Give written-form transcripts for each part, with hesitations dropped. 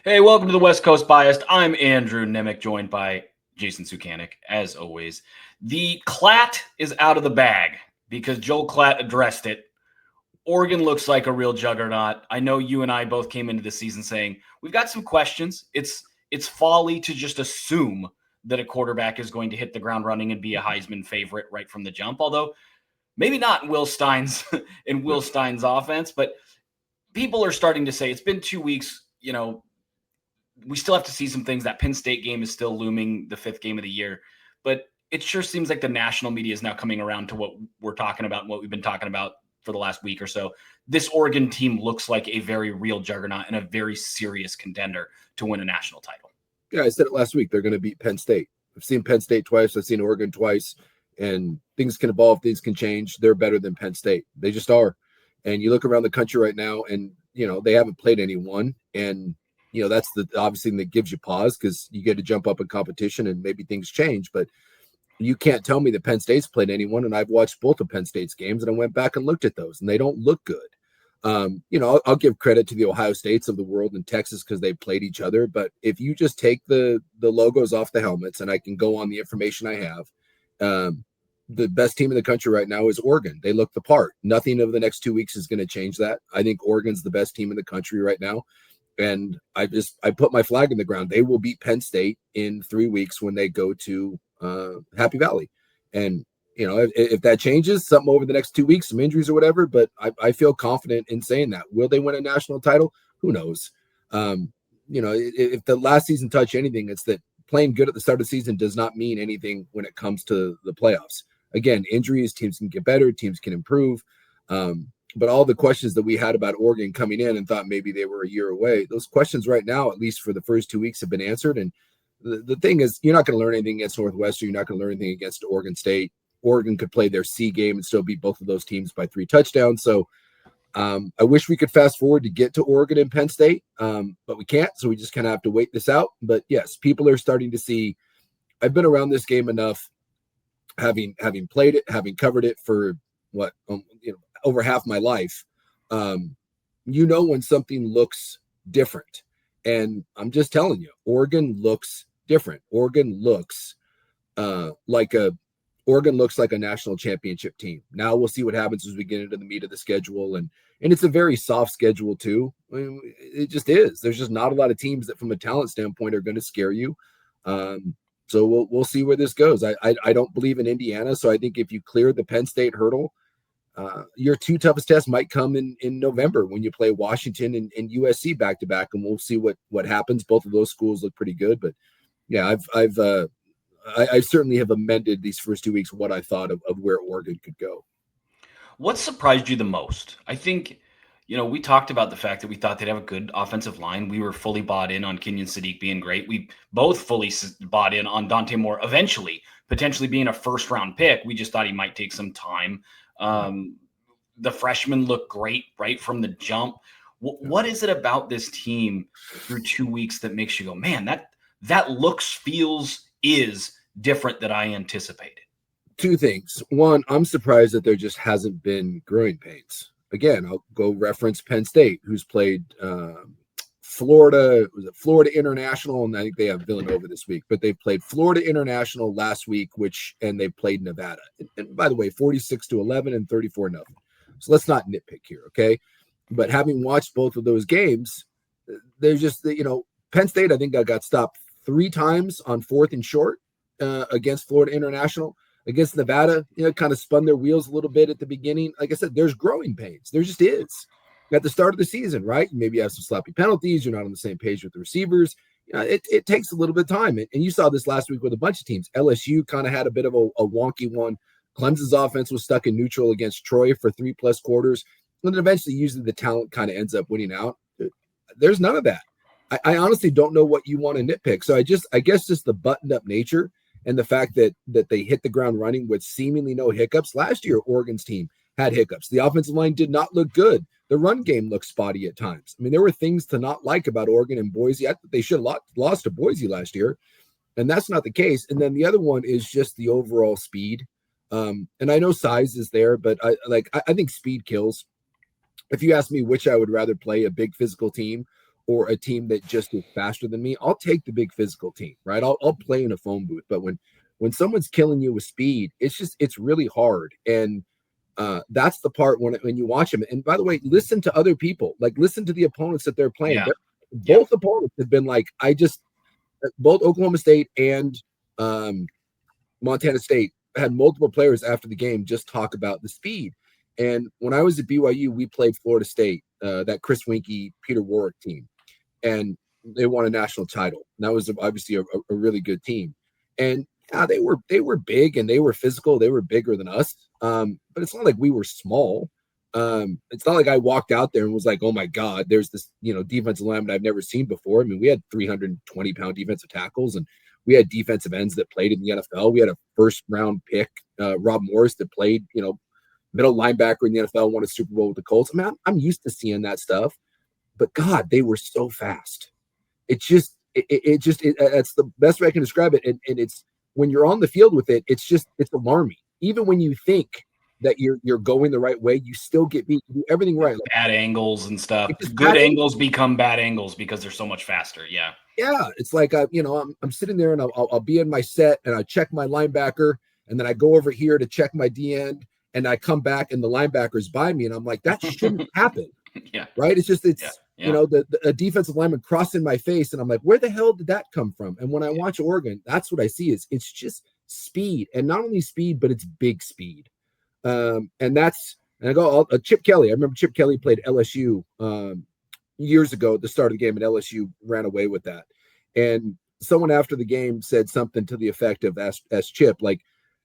Hey, welcome to the West Coast Biased. I'm Andrew Nemec, joined by Jason Suke, as always. The Klatt is out of the bag because Joel Klatt addressed it. Oregon looks like a real juggernaut. I know you and I both came into the season saying we've got some questions. It's folly to just assume that a quarterback is going to hit the ground running and be a Heisman favorite right from the jump, although maybe not in Will Stein's offense, but people are starting to say it's been 2 weeks, we still have to see some things. That Penn State game is still looming, the 5th game of the year. But it sure seems like the national media is now coming around to what we're talking about and what we've been talking about for the last week or so. This Oregon team looks like a very real juggernaut and a very serious contender to win a national title. Yeah, I said it last week. They're going to beat Penn State. I've seen Penn State twice. I've seen Oregon twice. And things can evolve. Things can change. They're better than Penn State. They just are. And you look around the country right now and, they haven't played anyone. And that's the obviously thing that gives you pause because you get to jump up in competition and maybe things change. But you can't tell me that Penn State's played anyone. And I've watched both of Penn State's games and I went back and looked at those and they don't look good. I'll give credit to the Ohio States of the world and Texas because they played each other. But if you just take the logos off the helmets and I can go on the information I have, the best team in the country right now is Oregon. They look the part. Nothing over the next 2 weeks is going to change that. I think Oregon's the best team in the country right now. And I put my flag in the ground. They will beat Penn State in 3 weeks when they go to Happy Valley. And, if that changes, something over the next 2 weeks, some injuries or whatever, but I feel confident in saying that. Will they win a national title? Who knows? If the last season touched anything, it's that playing good at the start of the season does not mean anything when it comes to the playoffs. Again, injuries, teams can get better, teams can improve. But all the questions that we had about Oregon coming in and thought maybe they were a year away, those questions right now, at least for the first 2 weeks, have been answered. And the thing is, you're not going to learn anything against Northwestern. You're not going to learn anything against Oregon State. Oregon could play their C game and still beat both of those teams by 3 touchdowns. So I wish we could fast forward to get to Oregon and Penn State, but we can't. So we just kind of have to wait this out. But yes, people are starting to see. I've been around this game enough, having played it, having covered it for over half my life. When something looks different, and I'm just telling you, Oregon looks different. Oregon looks like a national championship team. Now we'll see what happens as we get into the meat of the schedule, and it's a very soft schedule too. I mean, it just is. There's just not a lot of teams that, from a talent standpoint, are going to scare you. So we'll see where this goes. I don't believe in Indiana, so I think if you clear the Penn State hurdle, your 2 toughest tests might come in November when you play Washington and USC back to back, and we'll see what happens. Both of those schools look pretty good, but yeah, I certainly have amended these first 2 weeks what I thought of where Oregon could go. What surprised you the most? I think, we talked about the fact that we thought they'd have a good offensive line. We were fully bought in on Kenyon Sadiq being great. We both fully bought in on Dante Moore eventually, potentially being a first-round pick. We just thought he might take some time. The freshmen look great right from the jump. What is it about this team through 2 weeks that makes you go, man, that looks, feels, is different than I anticipated? 2 things. One, I'm surprised that there just hasn't been growing pains. Again, I'll go reference Penn State, who's played Florida International, and I think they have Villanova this week, but they played Florida International last week, and they played Nevada. And by the way, 46-11 and 34-0. So let's not nitpick here, okay? But having watched both of those games, there's just, Penn State, I think, got stopped 3 times on 4th and short against Florida International. Against Nevada, kind of spun their wheels a little bit at the beginning. Like I said, there's growing pains. There just is. At the start of the season, right? Maybe you have some sloppy penalties. You're not on the same page with the receivers. It takes a little bit of time. And you saw this last week with a bunch of teams. LSU kind of had a bit of a wonky one. Clemson's offense was stuck in neutral against Troy for 3+ quarters. And then eventually, usually the talent kind of ends up winning out. There's none of that. I honestly don't know what you want to nitpick. So I guess just the buttoned up nature and the fact that they hit the ground running with seemingly no hiccups. Last year, Oregon's team had hiccups. The offensive line did not look good. The run game looked spotty at times. I mean, there were things to not like about Oregon and Boise. They should have lost to Boise last year, and that's not the case. And then the other one is just the overall speed. And I know size is there, but I think speed kills. If you ask me which I would rather play, a big physical team or a team that just is faster than me, I'll take the big physical team, right? I'll play in a phone booth. But when someone's killing you with speed, it's really hard. And that's the part when you watch them. And by the way, listen to other people, like listen to the opponents that they're playing. Yeah. Both opponents have been like, both Oklahoma State and Montana State had multiple players after the game just talk about the speed. And when I was at BYU, we played Florida State, that Chris Winkie, Peter Warwick team, and they won a national title. And that was obviously a really good team. And yeah, they were big and they were physical. They were bigger than us. But it's not like we were small. It's not like I walked out there and was like, oh my God, there's this, defensive lineman I've never seen before. I mean, we had 320-pound defensive tackles, and we had defensive ends that played in the NFL. We had a first-round pick, Rob Morris, that played, middle linebacker in the NFL, won a Super Bowl with the Colts. I mean, I'm used to seeing that stuff, but God, they were so fast. That's the best way I can describe it. And it's, when you're on the field with it, it's alarming. Even when you think that you're going the right way, you still get beat. You do everything right. Like, bad angles and stuff. Good angles become bad angles because they're so much faster. Yeah. Yeah. It's like, I'm sitting there and I'll be in my set and I check my linebacker, and then I go over here to check my D end, and I come back and the linebacker's by me, and I'm like, that shouldn't happen. Yeah. Right. The defensive lineman crossing my face, and I'm like, where the hell did that come from? And when I watch Oregon, that's what I see is it's just speed, and not only speed, but it's big speed. And I go, Chip Kelly. I remember Chip Kelly played LSU years ago at the start of the game, and LSU ran away with that. And someone after the game said something to the effect of, as Chip, like,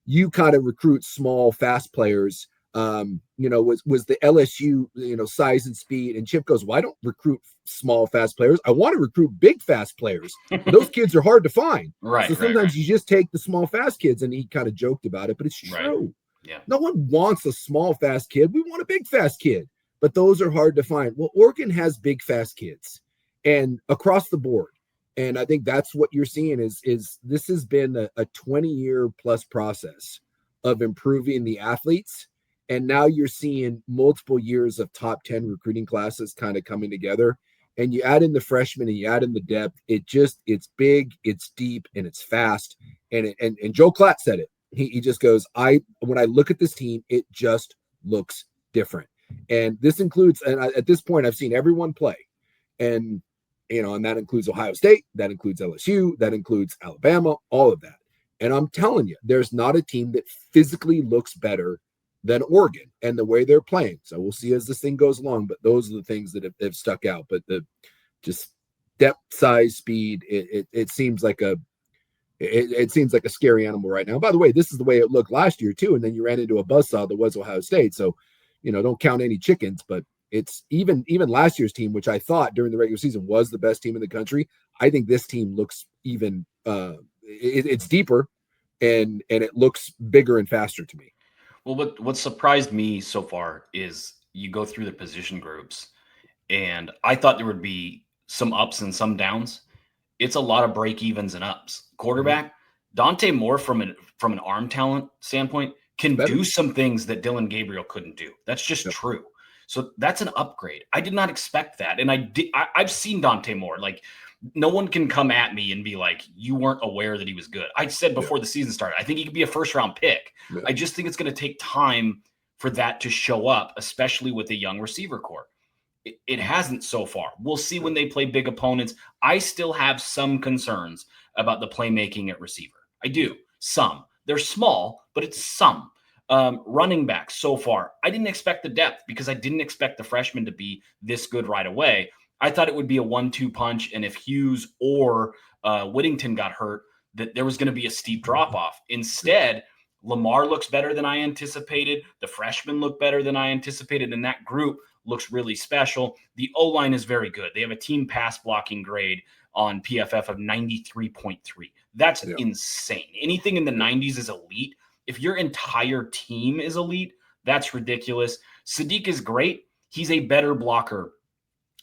you kind of recruit small, fast players. Was the LSU, size and speed. And Chip goes, well, I don't recruit small, fast players. I want to recruit big, fast players. Those kids are hard to find. Right. So sometimes you just take the small, fast kids. And he kind of joked about it, but it's true. Right. Yeah. No one wants a small, fast kid. We want a big, fast kid, but those are hard to find. Well, Oregon has big, fast kids, and across the board. And I think that's what you're seeing is this has been a 20-year plus process of improving the athletes. And now you're seeing multiple years of top 10 recruiting classes kind of coming together. And you add in the freshmen and you add in the depth. It's big, it's deep, and it's fast. And Joe Klatt said it. He just goes, when I look at this team, it just looks different. And this includes, at this point, I've seen everyone play. And that includes Ohio State, that includes LSU, that includes Alabama, all of that. And I'm telling you, there's not a team that physically looks better than Oregon and the way they're playing. So we'll see as this thing goes along, but those are the things that have stuck out. But the just depth, size, speed, it seems like it seems like a scary animal right now. By the way, this is the way it looked last year too. And then you ran into a buzzsaw that was Ohio State. So, don't count any chickens, but it's even last year's team, which I thought during the regular season was the best team in the country. I think this team looks even, it's deeper and it looks bigger and faster to me. Well, what surprised me so far is you go through the position groups, and I thought there would be some ups and some downs. It's a lot of break evens and ups. Quarterback, Dante Moore from an arm talent standpoint can do some things that Dylan Gabriel couldn't do. That's just true. So that's an upgrade. I did not expect that. And I've seen Dante Moore. Like, no one can come at me and be like, you weren't aware that he was good. I said before the season started, I think he could be a first-round pick. Yeah. I just think it's going to take time for that to show up, especially with a young receiver core. It hasn't so far. We'll see when they play big opponents. I still have some concerns about the playmaking at receiver. I do. Some. They're small, but it's some. Running back so far, I didn't expect the depth because I didn't expect the freshmen to be this good right away. I thought it would be a 1-2 punch, and if Hughes or Whittington got hurt, that there was going to be a steep drop-off. Instead, Lamar looks better than I anticipated. The freshmen look better than I anticipated, and that group looks really special. The O-line is very good. They have a team pass blocking grade on PFF of 93.3. That's insane. Anything in the 90s is elite. If your entire team is elite, that's ridiculous. Sadiq is great. He's a better blocker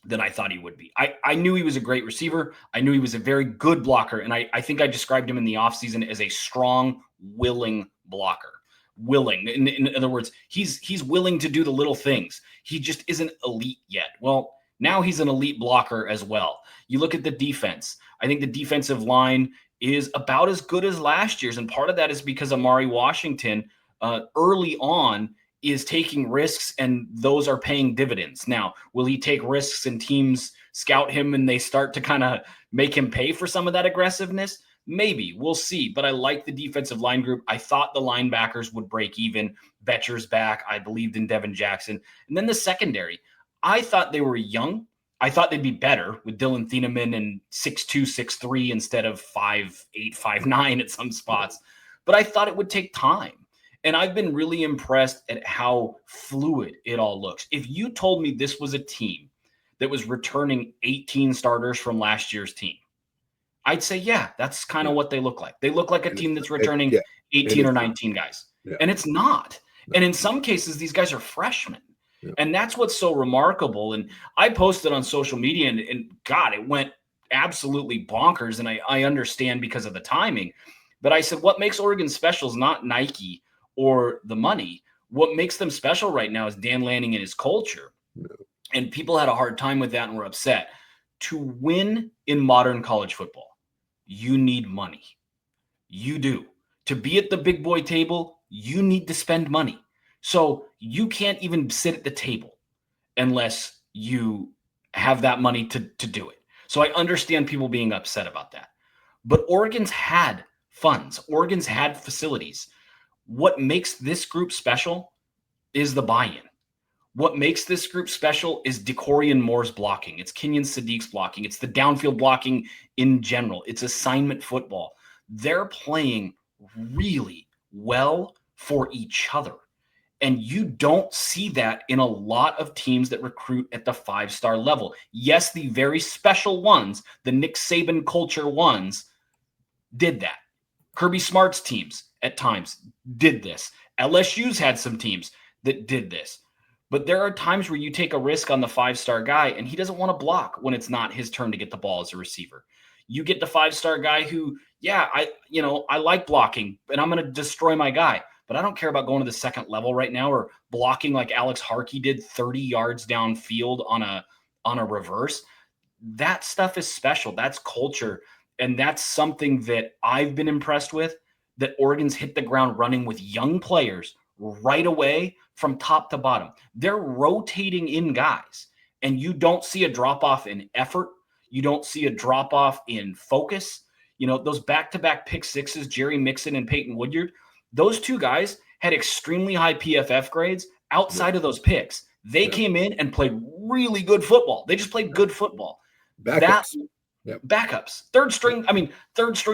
than I thought he would be. I knew he was a great receiver. I knew he was a very good blocker. And I think I described him in the offseason as a strong, willing blocker. Willing. In other words, he's willing to do the little things. He just isn't elite yet. Well, Now he's an elite blocker as well. You look at the defense. I think the defensive line is about as good as last year's. And part of that is because Amari Washington early on is taking risks, and those are paying dividends. Now, will he take risks and teams scout him and they start to kind of make him pay for some of that aggressiveness? Maybe. We'll see. But I like the defensive line group. I thought the linebackers would break even. Betcher's back. I believed in Devin Jackson. And then the secondary. I thought they were young. I thought they'd be better with Dylan Thieneman and 6'2", 6'3" instead of 5'8", 5'9" at some spots. But I thought it would take time. And I've been really impressed at how fluid it all looks. If you told me this was a team that was returning 18 starters from last year's team, I'd say, yeah, that's kind of what they look like. They look like a team that's returning 18 or 19 guys. Yeah. And it's not. And in some cases, these guys are freshmen. Yeah. And that's what's so remarkable. And I posted on social media, and God, it went absolutely bonkers. And I understand because of the timing. But I said, what makes Oregon special is not Nike or the money. What makes them special right now is Dan Lanning and his culture. No. And people had a hard time with that and were upset. To win in modern college football, you need money. You do. To be at the big boy table, you need to spend money. So you can't even sit at the table unless you have that money to do it. So I understand people being upset about that. But Oregon's had funds. Oregon's had facilities. What makes this group special is the buy-in. What makes this group special is Decorian Moore's blocking. It's Kenyon Sadiq's blocking. It's the downfield blocking in general. It's assignment football. They're playing really well for each other. And you don't see that in a lot of teams that recruit at the 5-star level. Yes, the very special ones, the Nick Saban culture ones, did that. Kirby Smart's teams at times did this. LSU's had some teams that did this. But there are times where you take a risk on the 5-star guy and he doesn't want to block when it's not his turn to get the ball as a receiver. You get the 5-star guy who, I like blocking and I'm going to destroy my guy, but I don't care about going to the second level right now or blocking like Alex Harkey did 30 yards downfield on a reverse. That stuff is special. That's culture. And that's something that I've been impressed with, that Oregon's hit the ground running with young players right away from top to bottom. They're rotating in guys, and you don't see a drop-off in effort. You don't see a drop-off in focus. Those back-to-back pick sixes, Jerry Mixon and Peyton Woodyard, those two guys had extremely high PFF grades outside of those picks. They came in and played really good football. They just played good football. Backups. Backups. Third string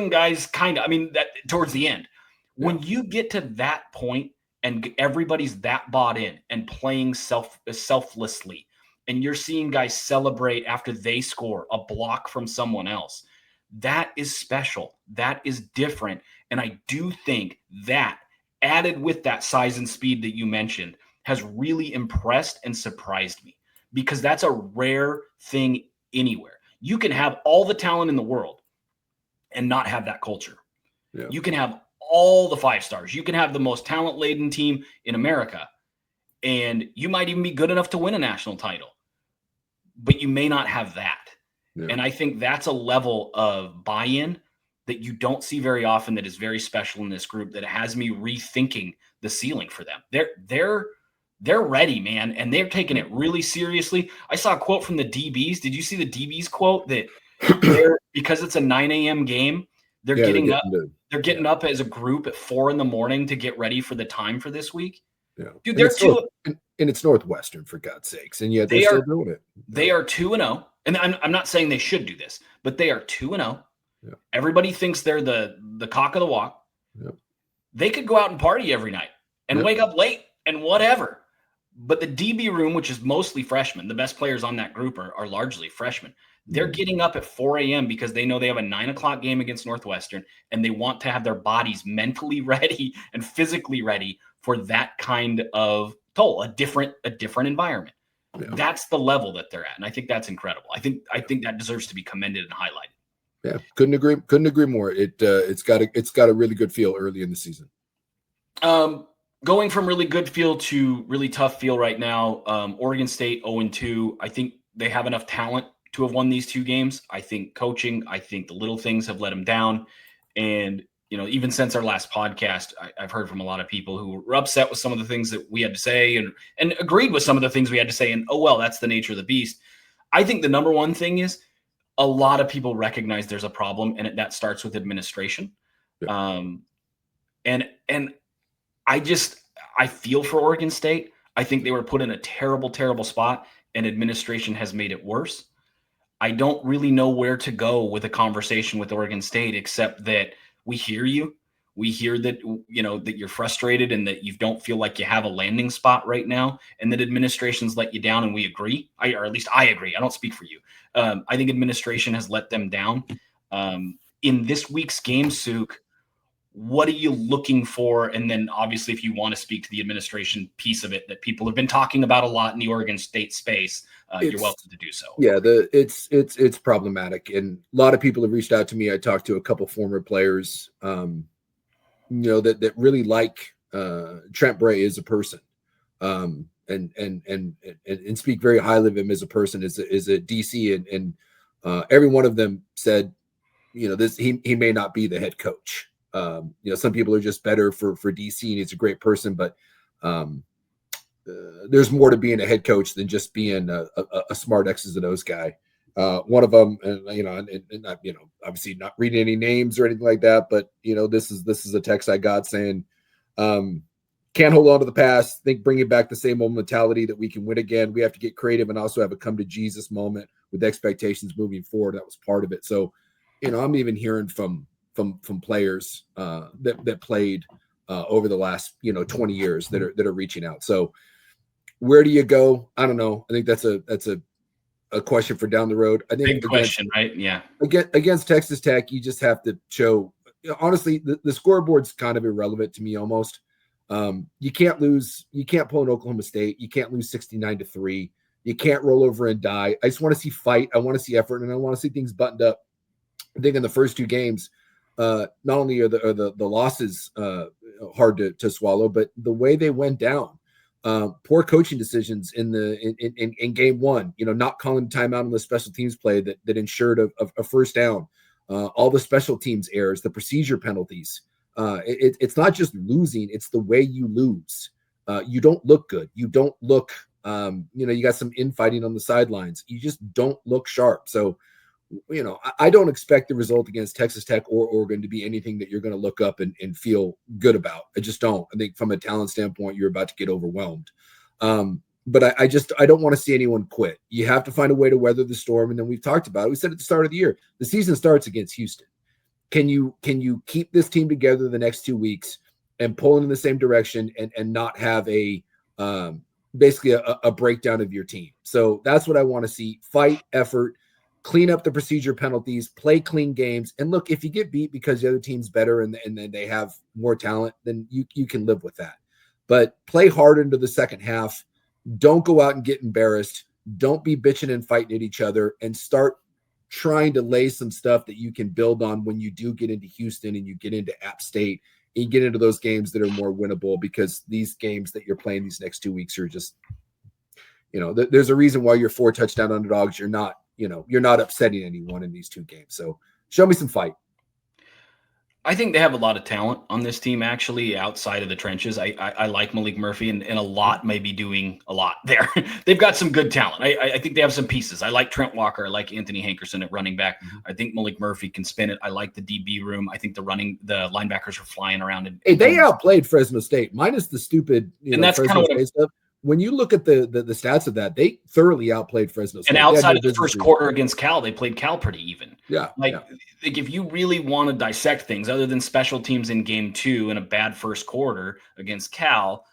guys, that towards the end. When you get to that point and everybody's that bought in and playing selflessly, and you're seeing guys celebrate after they score a block from someone else, that is special. That is different. And I do think that, added with that size and speed that you mentioned, has really impressed and surprised me, because that's a rare thing anywhere. You can have all the talent in the world and not have that culture. Yeah. You can have all the 5-stars. You can have the most talent-laden team in America, and you might even be good enough to win a national title, but you may not have that. Yeah. And I think that's a level of buy-in that you don't see very often, that is very special in this group, that has me rethinking the ceiling for them. They're ready, man, and they're taking it really seriously. I saw a quote from the DBs. Did you see the DBs quote that because it's a 9 a.m. game, they're getting up as a group at 4 a.m. to get ready for the time for this week? Yeah. Dude, and it's Northwestern, for God's sakes, and yet they're still doing it. They are 2-0, and I'm not saying they should do this, but they are 2-0. Yeah. Everybody thinks they're the cock of the walk. Yeah. They could go out and party every night and wake up late and whatever. But the DB room, which is mostly freshmen, the best players on that group are largely freshmen. They're getting up at 4 a.m. because they know they have a 9 o'clock game against Northwestern, and they want to have their bodies mentally ready and physically ready for that kind of toll, a different environment. Yeah. That's the level that they're at, and I think that's incredible. I think that deserves to be commended and highlighted. Yeah, couldn't agree more. It's got a really good feel early in the season. Going from really good feel to really tough feel right now. Oregon State 0-2. I think they have enough talent to have won these 2 games. I think coaching, I think the little things have let them down. And, even since our last podcast, I've heard from a lot of people who were upset with some of the things that we had to say and agreed with some of the things we had to say. And, oh, well, that's the nature of the beast. I think the number one thing is a lot of people recognize there's a problem, and that starts with administration. Yeah. And I feel for Oregon State. I think they were put in a terrible, terrible spot, and administration has made it worse. I don't really know where to go with a conversation with Oregon State, except that we hear you. We hear that, that you're frustrated and that you don't feel like you have a landing spot right now, and that administration's let you down, and we agree. Or at least I agree. I don't speak for you. I think administration has let them down. In this week's game, Suke, what are you looking for? And then obviously, if you want to speak to the administration piece of it that people have been talking about a lot in the Oregon State space, you're welcome to do so. Yeah, it's problematic. And a lot of people have reached out to me. I talked to a couple former players, that really like Trent Bray as a person, and speak very highly of him as a person, as a DC, and every one of them said, he may not be the head coach. Some people are just better for DC, and he's a great person, but there's more to being a head coach than just being a smart X's and O's guy. One of them, and not, obviously not reading any names or anything like that, but this is a text I got saying, can't hold on to the past. Think bringing back the same old mentality that we can win again. We have to get creative and also have a come to Jesus moment with expectations moving forward. That was part of it. So, I'm even hearing from players that played over the last 20 years that are reaching out. So where do you go? I don't know. I think that's a question for down the road. I think big question, right? Yeah. Against Texas Tech, you just have to show. Honestly, the scoreboard's kind of irrelevant to me almost. You can't lose. You can't pull an Oklahoma State. You can't lose 69-3. You can't roll over and die. I just want to see fight. I want to see effort, and I want to see things buttoned up. I think in the first 2 games, not only are the losses hard to swallow, but the way they went down, poor coaching decisions in game 1, not calling timeout on the special teams play that ensured a first down, all the special teams errors, the procedure penalties. It's not just losing; it's the way you lose. You don't look good. You don't look. You got some infighting on the sidelines. You just don't look sharp. So. I don't expect the result against Texas Tech or Oregon to be anything that you're going to look up and feel good about. I just don't. I think from a talent standpoint, you're about to get overwhelmed. But I don't want to see anyone quit. You have to find a way to weather the storm. And then we've talked about it. We said at the start of the year, the season starts against Houston. Can you keep this team together the next 2 weeks and pull in the same direction and not have basically a breakdown of your team? So that's what I want to see. Fight, effort, clean up the procedure penalties, play clean games. And look, if you get beat because the other team's better and then they have more talent, then you can live with that. But play hard into the second half. Don't go out and get embarrassed. Don't be bitching and fighting at each other, and start trying to lay some stuff that you can build on when you do get into Houston and you get into App State and you get into those games that are more winnable, because these games that you're playing these next 2 weeks are just, there's a reason why you're 4 touchdown underdogs. You're not upsetting anyone in these 2 games. So show me some fight. I think they have a lot of talent on this team, actually, outside of the trenches. I like Malik Murphy, and a lot may be doing a lot there. They've got some good talent. I think they have some pieces. I like Trent Walker. I like Anthony Hankerson at running back. Mm-hmm. I think Malik Murphy can spin it. I like the DB room. I think the linebackers are flying around. They outplayed Fresno State, minus the stupid and that's Fresno kind of State stuff. When you look at the stats of that, they thoroughly outplayed Fresno State. And outside of the first quarter against Cal, they played Cal pretty even. Yeah. Like if you really want to dissect things other than special teams in game 2 and a bad first quarter against Cal,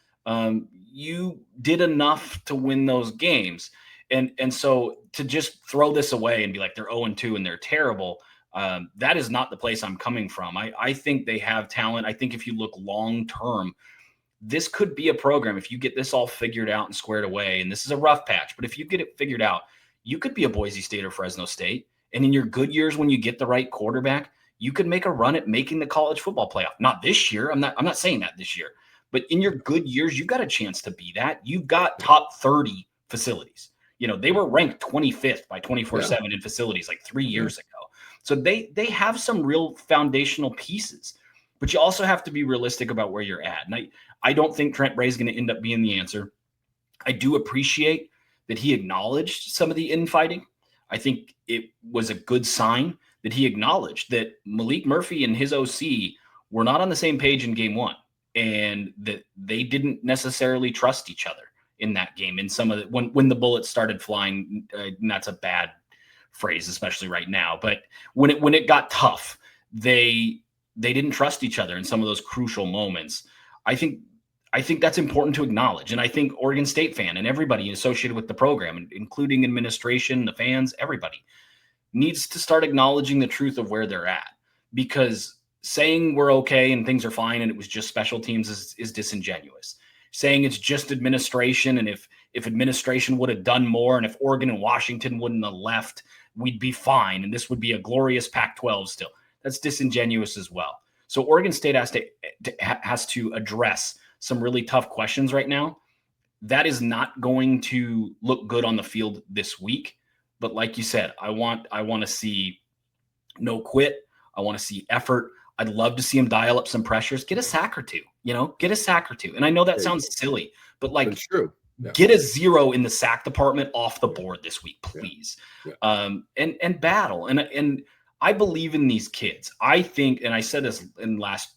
you did enough to win those games. And so to just throw this away and be like, they're 0-2 and they're terrible, that is not the place I'm coming from. I think they have talent. I think if you look long-term, this could be a program, if you get this all figured out and squared away, and this is a rough patch, but if you get it figured out, you could be a Boise State or Fresno State. And in your good years, when you get the right quarterback, you could make a run at making the college football playoff. Not this year. I'm not saying that this year, but in your good years, you've got a chance to be that. You've got top 30 facilities. They were ranked 25th by 24/7 in facilities like 3 years ago. So they have some real foundational pieces, but you also have to be realistic about where you're at. And I don't think Trent Bray is going to end up being the answer. I do appreciate that he acknowledged some of the infighting. I think it was a good sign that he acknowledged that Malik Murphy and his OC were not on the same page in game one, and that they didn't necessarily trust each other in that game. In some of the, when the bullets started flying, and that's a bad phrase, especially right now, but when it got tough, they didn't trust each other in some of those crucial moments. I think that's important to acknowledge. And I think Oregon State fan and everybody associated with the program, including administration, the fans, everybody needs to start acknowledging the truth of where they're at, because saying we're okay and things are fine and it was just special teams is disingenuous. Saying it's just administration, and if administration would have done more, and if Oregon and Washington wouldn't have left, we'd be fine and this would be a glorious Pac-12 still. That's disingenuous as well. So Oregon State has to address some really tough questions right now. That is not going to look good on the field this week. But like you said, I want to see no quit. I want to see effort. I'd love to see him dial up some pressures, get a sack or two, get a sack or two. And I know that sounds silly, but like, it's true. Yeah. Get a 0 in the sack department off the board this week, please. Yeah. And battle. And I believe in these kids. I think, and I said this in last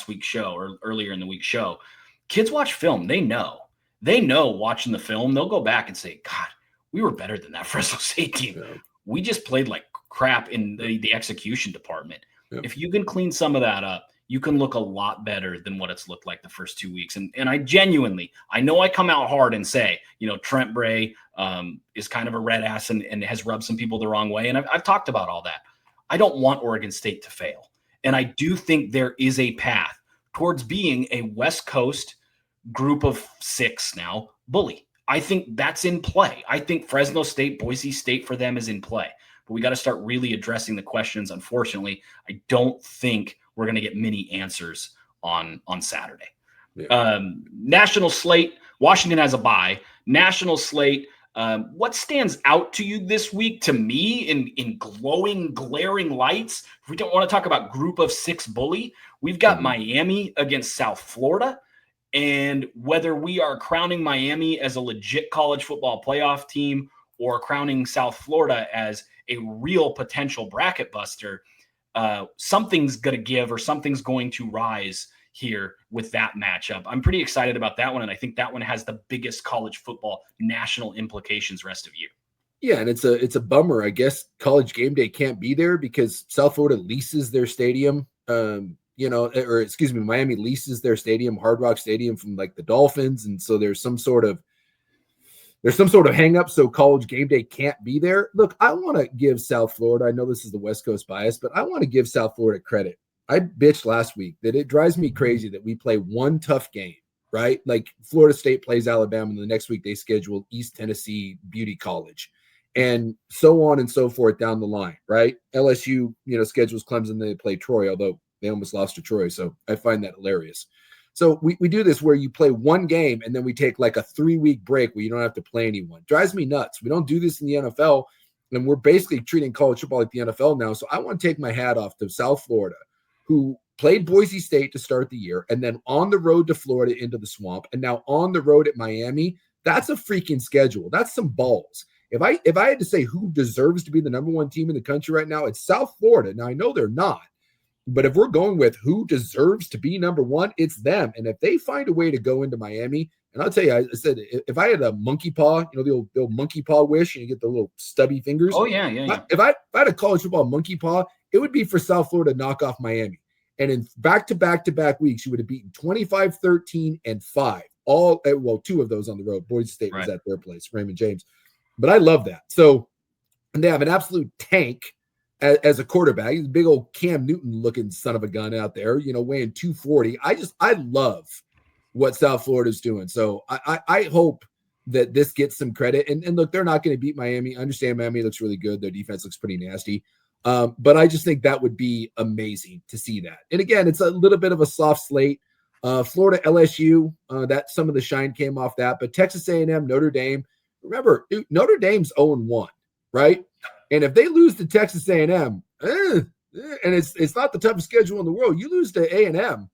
week's show or earlier in the week's show, kids watch film. They know watching the film, they'll go back and say, God, we were better than that Fresno State team. Yeah. We just played like crap in the execution department. Yeah. If you can clean some of that up, you can look a lot better than what it's looked like the first 2 weeks. And I genuinely, I know I come out hard and say, Trent Bray is kind of a red ass and has rubbed some people the wrong way. And I've talked about all that. I don't want Oregon State to fail. And I do think there is a path towards being a West Coast group of 6 now bully. I think that's in play. I think Fresno State, Boise State for them is in play. But we got to start really addressing the questions. Unfortunately, I don't think we're going to get many answers on Saturday. Yeah. National slate, Washington has a bye. National slate, what stands out to you this week? To me, in glowing, glaring lights, if we don't want to talk about group of 6 bully, we've got Miami against South Florida. And whether we are crowning Miami as a legit college football playoff team or crowning South Florida as a real potential bracket buster, something's going to give or something's going to rise here with that matchup. I'm pretty excited about that one, and I think that one has the biggest college football national implications rest of year. Yeah, and it's a bummer. I guess College Game Day can't be there because South Florida leases their stadium. Miami leases their stadium, Hard Rock Stadium, from like the Dolphins, and so there's some sort of hang up, so College Game Day can't be there. Look, I want to give South Florida, I know this is the West Coast bias, but I want to give South Florida credit. I bitched last week that it drives me crazy that we play one tough game, right? Like Florida State plays Alabama, and the next week they schedule East Tennessee Beauty College, and so on and so forth down the line, right? LSU, schedules Clemson, they play Troy, although they almost lost to Troy, so I find that hilarious. So we do this where you play one game and then we take like a 3-week break where you don't have to play anyone. Drives me nuts. We don't do this in the NFL, and we're basically treating college football like the NFL now. So I want to take my hat off to South Florida, who played Boise State to start the year, and then on the road to Florida into the swamp, and now on the road at Miami. That's a freaking schedule. That's some balls. If I had to say who deserves to be the number 1 team in the country right now, it's South Florida. Now I know they're not. But if we're going with who deserves to be number 1, it's them. And if they find a way to go into Miami, and I'll tell you, I said, if I had a monkey paw, the old monkey paw wish, and you get the little stubby fingers. Oh, yeah. If I had a college football monkey paw, it would be for South Florida to knock off Miami. And in back-to-back weeks, you would have beaten 25-13 and 5. 2 of those on the road. Boise State was at their place, Raymond James. But I love that. So, and they have an absolute tank as a quarterback. He's a big old Cam Newton looking son of a gun out there, weighing 240. I love what South Florida's doing. So I hope that this gets some credit. And look, they're not going to beat Miami. I understand Miami looks really good. Their defense looks pretty nasty. But I just think that would be amazing to see that. And again, it's a little bit of a soft slate. Florida, LSU, that some of the shine came off that. But Texas A&M, Notre Dame, remember, Notre Dame's 0-1, right? And if they lose to Texas A&M, and it's not the toughest schedule in the world, you lose to A&M,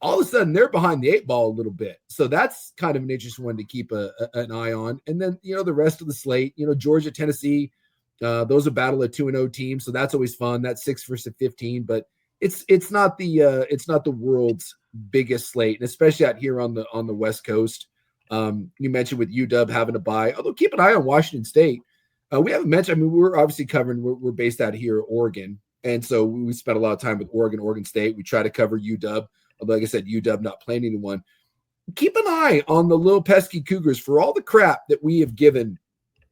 all of a sudden they're behind the 8 ball a little bit. So that's kind of an interesting one to keep an eye on. And then, the rest of the slate, Georgia, Tennessee, those are battle of 2-0 teams. So that's always fun. That's 6 versus 15, but it's not the world's biggest slate, and especially out here on the West Coast. You mentioned with UW having a bye, although keep an eye on Washington State. We haven't mentioned, we're obviously covering, we're based out here in Oregon. And so we spent a lot of time with Oregon State. We try to cover UW. Although, like I said, UW not playing anyone. Keep an eye on the little pesky Cougars for all the crap that we have given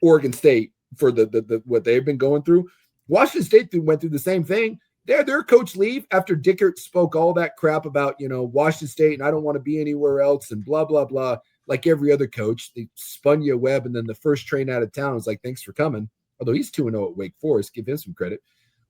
Oregon State for the what they've been going through. Washington State went through the same thing. Their coach leave after Dickert spoke all that crap about, Washington State and I don't want to be anywhere else and blah, blah, blah. Like every other coach, they spun you a web, and then the first train out of town was like, thanks for coming. Although he's 2-0 at Wake Forest, give him some credit.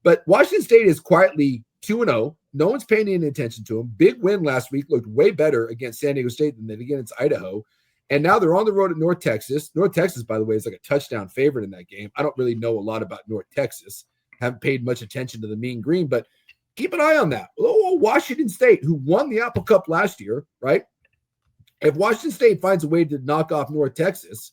But Washington State is quietly 2-0. No one's paying any attention to him. Big win last week, looked way better against San Diego State than against Idaho. And now they're on the road at North Texas. North Texas, by the way, is like a touchdown favorite in that game. I don't really know a lot about North Texas. Haven't paid much attention to the Mean Green, but keep an eye on that. Oh, Washington State, who won the Apple Cup last year, right? If Washington State finds a way to knock off North Texas,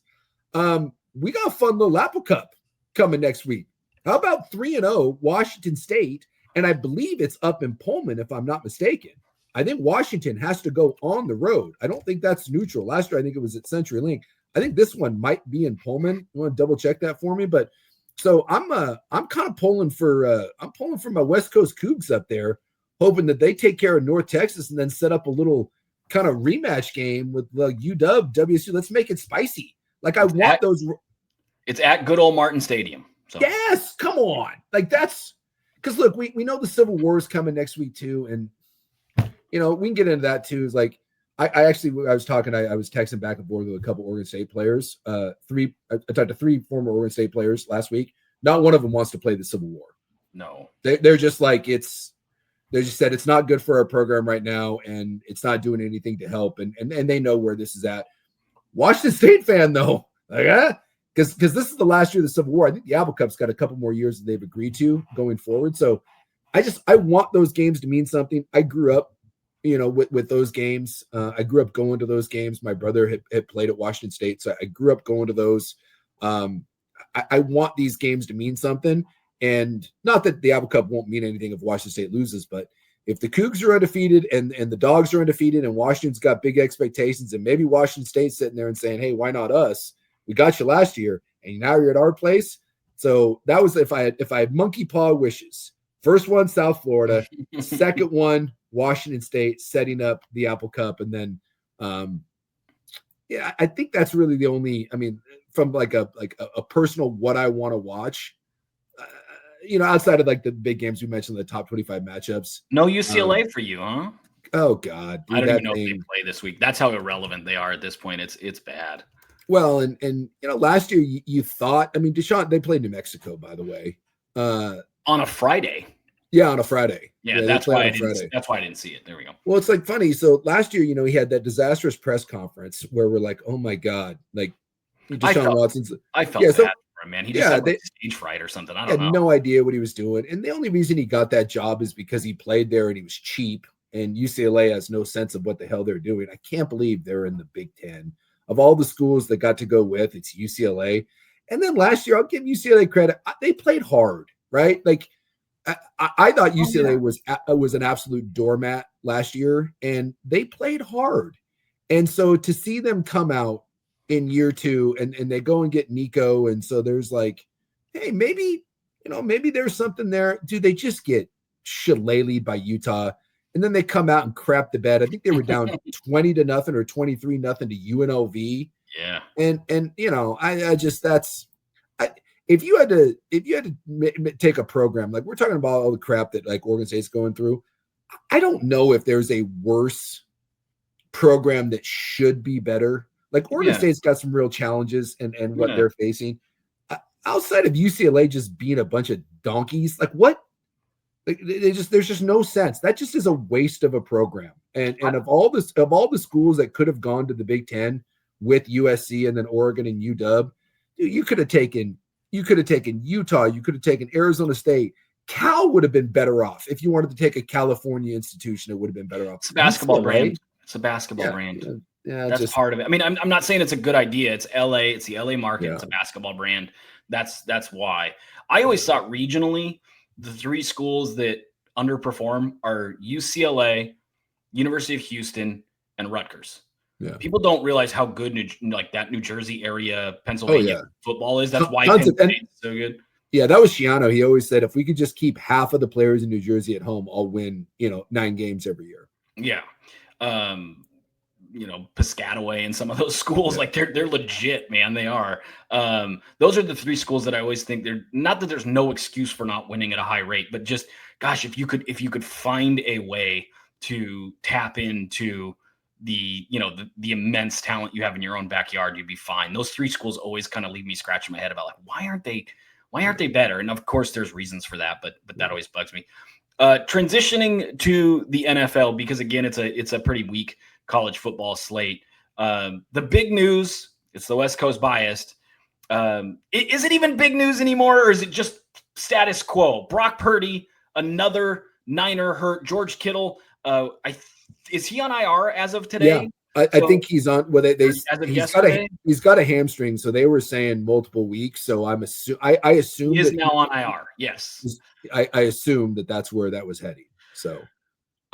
we got a fun little Apple Cup coming next week. How about 3-0 Washington State? And I believe it's up in Pullman, if I'm not mistaken. I think Washington has to go on the road. I don't think that's neutral. Last year, I think it was at CenturyLink. I think this one might be in Pullman. You want to double check that for me? But so I'm kind of pulling for my West Coast Cougs up there, hoping that they take care of North Texas and then set up a little kind of rematch game with UW, WSU. Let's make it spicy. Like those. It's at good old Martin Stadium. So. Yes, come on. Like that's because look, we know the Civil War is coming next week too, and we can get into that too. Is like I was texting back and forth with a couple Oregon State players. I talked to 3 former Oregon State players last week. Not one of them wants to play the Civil War. No, they're just like they just said it's not good for our program right now, and it's not doing anything to help, and they know where this is at. Washington State fan though, because this is the last year of the Civil War. I think the Apple Cup's got a couple more years that they've agreed to going forward. So I want those games to mean something. I grew up, with those games. I grew up going to those games. My brother had played at Washington State, so I grew up going to those. I want these games to mean something. And not that the Apple Cup won't mean anything if Washington State loses, but if the Cougs are undefeated and the Dogs are undefeated and Washington's got big expectations and maybe Washington State's sitting there and saying, hey, why not us? We got you last year and now you're at our place. So that was if I had monkey paw wishes. First one, South Florida. Second one, Washington State setting up the Apple Cup. And then, I think that's really the only, from like a personal what I want to watch, outside of like the big games we mentioned, the top 25 matchups. No UCLA for you, huh? Oh God. Dude, I don't even know if they play this week. That's how irrelevant they are at this point. It's bad. Well, and last year you thought, Deshaun, they played New Mexico, by the way. On a Friday. Yeah, on a Friday. Yeah, that's why I didn't see it. There we go. Well, it's like funny. So last year, he had that disastrous press conference where we're like, oh my God, like Deshaun Watson's. I felt bad for him, man. He just had stage fright or something. I don't know. Had no idea what he was doing. And the only reason he got that job is because he played there and he was cheap. And UCLA has no sense of what the hell they're doing. I can't believe they're in the Big Ten. Of all the schools that got to go with, it's UCLA. And then last year, I'll give UCLA credit. They played hard, right? Like I thought UCLA was an absolute doormat last year, and they played hard. And so to see them come out in year 2 and they go and get Nico, and so there's like, hey, maybe there's something there. Dude, they just get shillelied by Utah. And then they come out and crap the bed. I think they were down 20-0 or 23-0 to UNLV. Yeah. And I just if you had to take a program, like we're talking about all the crap that like Oregon State's going through, I don't know if there's a worse program that should be better. Like Oregon State's got some real challenges and what they're facing. Outside of UCLA just being a bunch of donkeys, like what? There's just no sense. That just is a waste of a program. And of all the schools that could have gone to the Big Ten with USC and then Oregon and UW, You could have taken Utah. You could have taken Arizona State. Cal would have been better off if you wanted to take a California institution. It would have been better off. It's a basketball brand. It's a basketball brand. That's just part of it. I mean, I'm not saying it's a good idea. It's LA. It's the LA market. Yeah. It's a basketball brand. That's why. I always thought regionally, the three schools that underperform are UCLA, University of Houston, and Rutgers. Yeah. People don't realize how good that New Jersey area, Pennsylvania football is. That's why Penn State is so good. Yeah, that was Shiano. He always said, if we could just keep half of the players in New Jersey at home, I'll win, 9 games every year. Yeah. Piscataway and some of those schools, like they're legit, man. They are. Those are the three schools that I always think they're not that there's no excuse for not winning at a high rate, but just, gosh, if you could find a way to tap into the immense talent you have in your own backyard, you'd be fine. Those three schools always kind of leave me scratching my head about why aren't they better? And of course there's reasons for that, but that always bugs me. Transitioning to the NFL, because again, it's a pretty weak college football slate. The big news, it's the West Coast biased. Is it even big news anymore, or is it just status quo? Brock Purdy, another Niner hurt. George Kittle, is he on IR as of today? Yeah. I think he's on. Well, he's got a hamstring, so they were saying multiple weeks. So I assume he is now on IR. Yes, I assume that's where that was heading. So,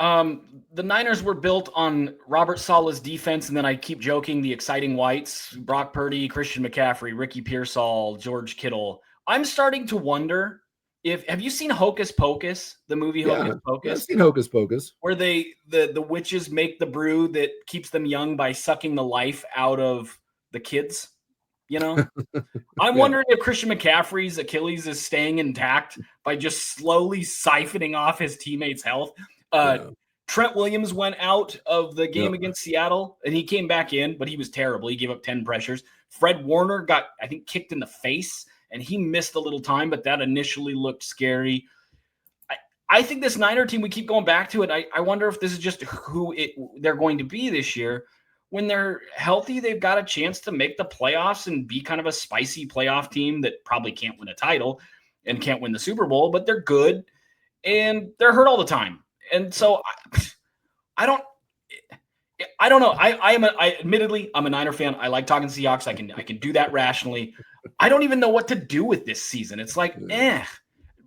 the Niners were built on Robert Saleh's defense, and then I keep joking the exciting whites: Brock Purdy, Christian McCaffrey, Ricky Pearsall, George Kittle. I'm starting to wonder. Have you seen Hocus Pocus, the movie Hocus Pocus? I've seen Hocus Pocus. Where the witches make the brew that keeps them young by sucking the life out of the kids, I'm wondering if Christian McCaffrey's Achilles is staying intact by just slowly siphoning off his teammates' health. Trent Williams went out of the game against Seattle, and he came back in, but he was terrible. He gave up 10 pressures. Fred Warner got, I think, kicked in the face, and he missed a little time, but that initially looked scary. I think this Niner team, we keep going back to it. I wonder if this is just who they're going to be this year. When they're healthy, they've got a chance to make the playoffs and be kind of a spicy playoff team that probably can't win a title and can't win the Super Bowl, but they're good, and they're hurt all the time. And so I don't know. Admittedly, I'm a Niner fan. I like talking Seahawks. I can do that rationally. I don't even know what to do with this season. It's like,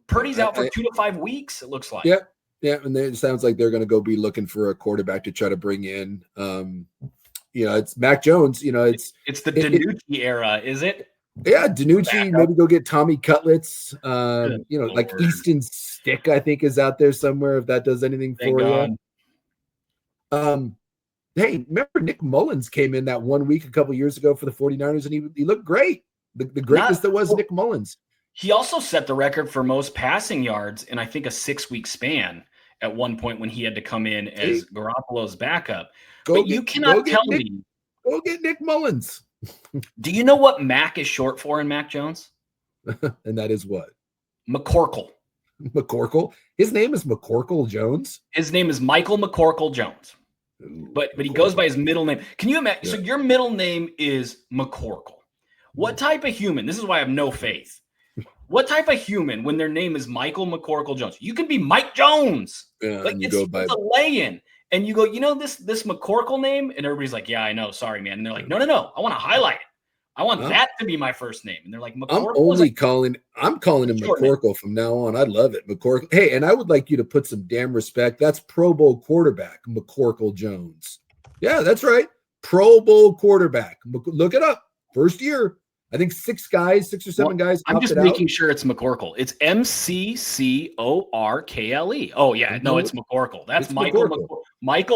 Purdy's out for 2 to 5 weeks, it looks like. Yeah. And it sounds like they're going to go be looking for a quarterback to try to bring in. It's Mac Jones. It's the DiNucci era, is it? Yeah, DiNucci. Maybe go get Tommy Cutlets. Like Easton Stick, I think, is out there somewhere. If that does anything for you. Hey, remember Nick Mullins came in that 1 week a couple years ago for the 49ers, and he looked great. The greatness that was Nick Mullins. He also set the record for most passing yards in, I think, a 6-week span at one point when he had to come in as Garoppolo's backup. You cannot tell me. Go get Nick Mullins. Do you know what Mac is short for in Mac Jones? And that is what? McCorkle. McCorkle? His name is McCorkle Jones? His name is Michael McCorkle Jones. But he goes by his middle name. Can you imagine? Yeah. So your middle name is McCorkle. What type of human? This is why I have no faith. What type of human, when their name is Michael McCorkle Jones? You can be Mike Jones. Yeah, like it's a lay-in. And you go, this McCorkle name? And everybody's like, yeah, I know. Sorry, man. And they're like, no. I want to highlight it. I want that to be my first name. And they're like, McCorkle. I'm calling him McCorkle from now on. I love it. McCorkle. Hey, and I would like you to put some damn respect. That's Pro Bowl quarterback, McCorkle Jones. Yeah, that's right. Pro Bowl quarterback. Look it up. First year. I think 6 or 7 guys. I'm just making sure it's McCorkle. It's McCorkle. Oh, yeah. No, it's McCorkle. That's Michael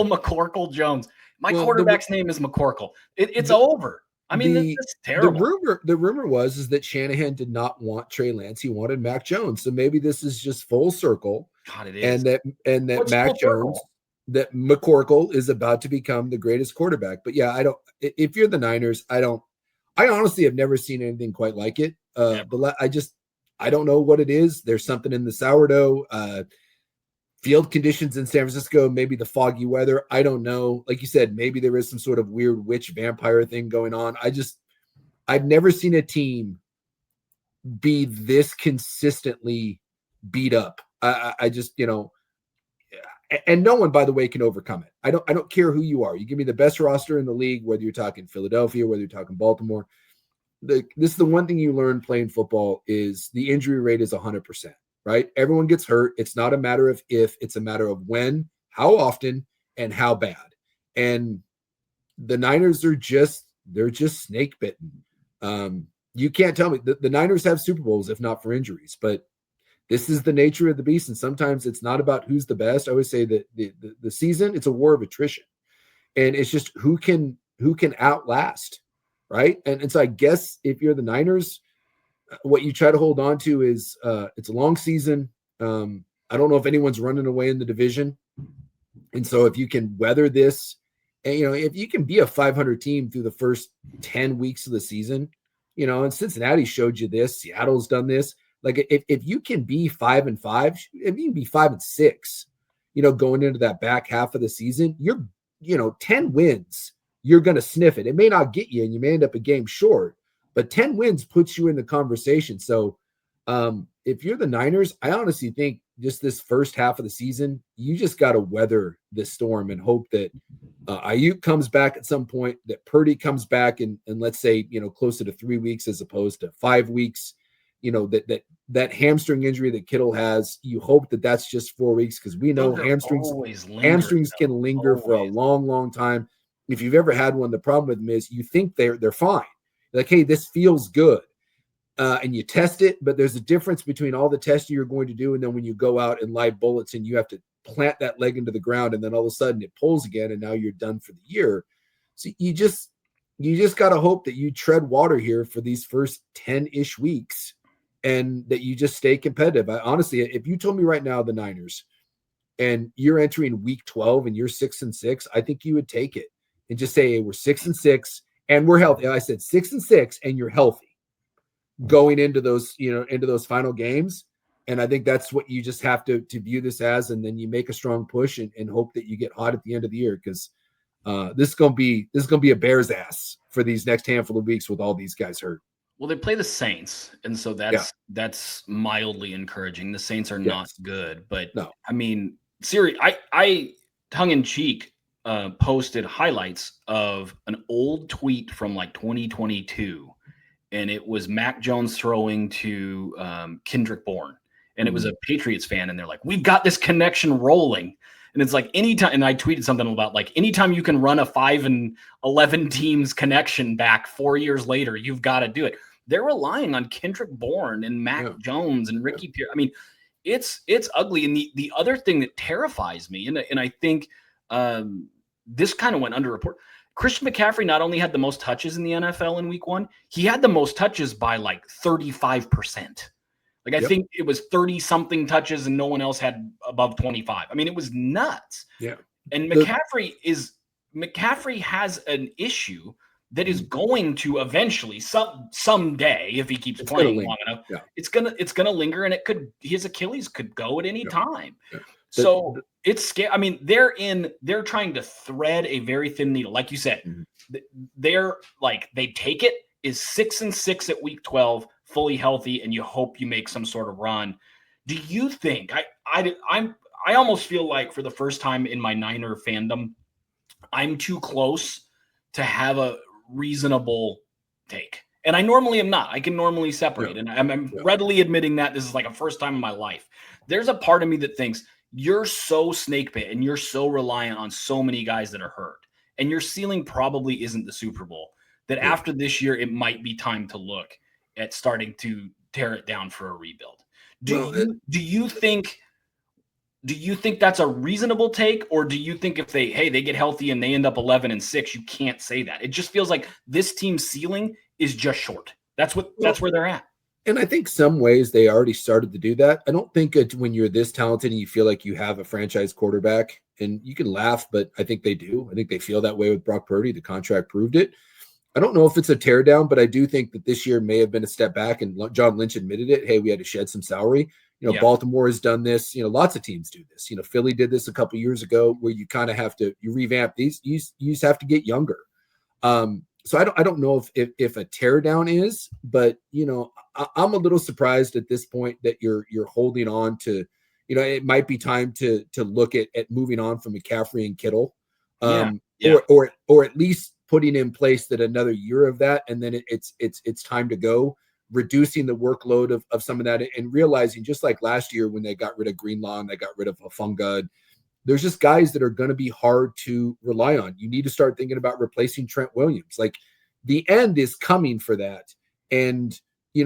McCorkle Jones. My quarterback's name is McCorkle. It's over. I mean, it's terrible. The rumor was that Shanahan did not want Trey Lance. He wanted Mac Jones. So maybe this is just full circle. God, it is. And that Mac Jones, that McCorkle is about to become the greatest quarterback. But yeah, if you're the Niners, I honestly have never seen anything quite like it. But I don't know what it is. There's something in the sourdough, field conditions in San Francisco, maybe the foggy weather. I don't know. Like you said, maybe there is some sort of weird witch vampire thing going on. I've never seen a team be this consistently beat up. I just, and no one, by the way, can overcome it. I don't care who you are. You give me the best roster in the league, whether you're talking Philadelphia, whether you're talking Baltimore. This is the one thing you learn playing football is the injury rate is 100%, right? Everyone gets hurt. It's not a matter of if, it's a matter of when, how often, and how bad. And the Niners they're just snake bitten. You can't tell me the Niners have Super Bowls if not for injuries, but this is the nature of the beast. And sometimes it's not about who's the best. I always say that the season, it's a war of attrition, and it's just who can outlast. Right. And so I guess if you're the Niners, what you try to hold on to is it's a long season. I don't know if anyone's running away in the division. And so if you can weather this, and, if you can be a 500 team through the first 10 weeks of the season, and Cincinnati showed you this, Seattle's done this. Like if you can be 5-5, if you can be 5-6, going into that back half of the season, you're, 10 wins. You're going to sniff it. It may not get you and you may end up a game short, but 10 wins puts you in the conversation. So if you're the Niners, I honestly think just this first half of the season, you just got to weather this storm and hope that Ayuk comes back at some point, that Purdy comes back and let's say, closer to 3 weeks as opposed to 5 weeks, that hamstring injury that Kittle has, you hope that that's just 4 weeks. Cause we know hamstrings can linger for a long, long time. If you've ever had one, the problem with them is you think they're fine. Like, hey, this feels good. And you test it, but there's a difference between all the testing you're going to do and then when you go out and live bullets and you have to plant that leg into the ground and then all of a sudden it pulls again and now you're done for the year. So you just got to hope that you tread water here for these first 10-ish weeks and that you just stay competitive. Honestly, if you told me right now the Niners and you're entering week 12 and you're 6-6, I think you would take it and just say, hey, we're 6-6 and we're healthy. I said 6-6 and you're healthy going into those, into those final games. And I think that's what you just have to view this as. And then you make a strong push and hope that you get hot at the end of the year. Cause this is going to be a bear's ass for these next handful of weeks with all these guys hurt. Well, they play the Saints. And so that's mildly encouraging. The Saints are not good, but no. I mean, Siri, I tongue in cheek, posted highlights of an old tweet from like 2022, and it was Mac Jones throwing to Kendrick Bourne, and it was a Patriots fan, and they're like, "We've got this connection rolling," and it's like anytime. And I tweeted something about like anytime you can run a 5-11 teams connection back 4 years later, you've got to do it. They're relying on Kendrick Bourne and Mac Jones and Ricky Pierce. I mean, it's ugly. And the other thing that terrifies me, and I think. This kind of went underreported. Christian McCaffrey not only had the most touches in the NFL in week 1, he had the most touches by like 35%. Like I think it was 30 something touches and no one else had above 25. I mean, it was nuts. Yeah. And McCaffrey has an issue that is going to eventually someday, if he keeps playing long enough, it's gonna linger, and his Achilles could go at any time. Yeah. So it's scary. I mean, they're trying to thread a very thin needle. Like you said, they're like, they take it is 6-6 at week 12, fully healthy, and you hope you make some sort of run. Do you think I almost feel like for the first time in my Niner fandom, I'm too close to have a reasonable take. And I normally am not. I can normally separate. And I'm readily admitting that this is like a first time in my life. There's a part of me that thinks you're so snake bit and you're so reliant on so many guys that are hurt. And your ceiling probably isn't the Super Bowl. That after this year, it might be time to look at starting to tear it down for a rebuild. Do you think that's a reasonable take, or do you think if they get healthy and they end up 11-6, you can't say that? It just feels like this team's ceiling is just short. That's where they're at. And I think some ways they already started to do that. I don't think when you're this talented and you feel like you have a franchise quarterback, and you can laugh, but I think they do. I think they feel that way with Brock Purdy. The contract proved it. I don't know if it's a teardown, but I do think that this year may have been a step back, and John Lynch admitted it. Hey, we had to shed some salary. Baltimore has done this. Lots of teams do this. Philly did this a couple years ago, where you kind of have to revamp these. You just have to get younger. So I don't know if a teardown is, but I'm a little surprised at this point that you're holding on to. It might be time to look at moving on from McCaffrey and Kittle, Yeah. or at least putting in place that another year of that, and then it's time to go, reducing the workload of some of that, and realizing, just like last year when they got rid of Greenlaw and they got rid of Funga, there's just guys that are going to be hard to rely on. You need to start thinking about replacing Trent Williams. Like, the end is coming for that. And,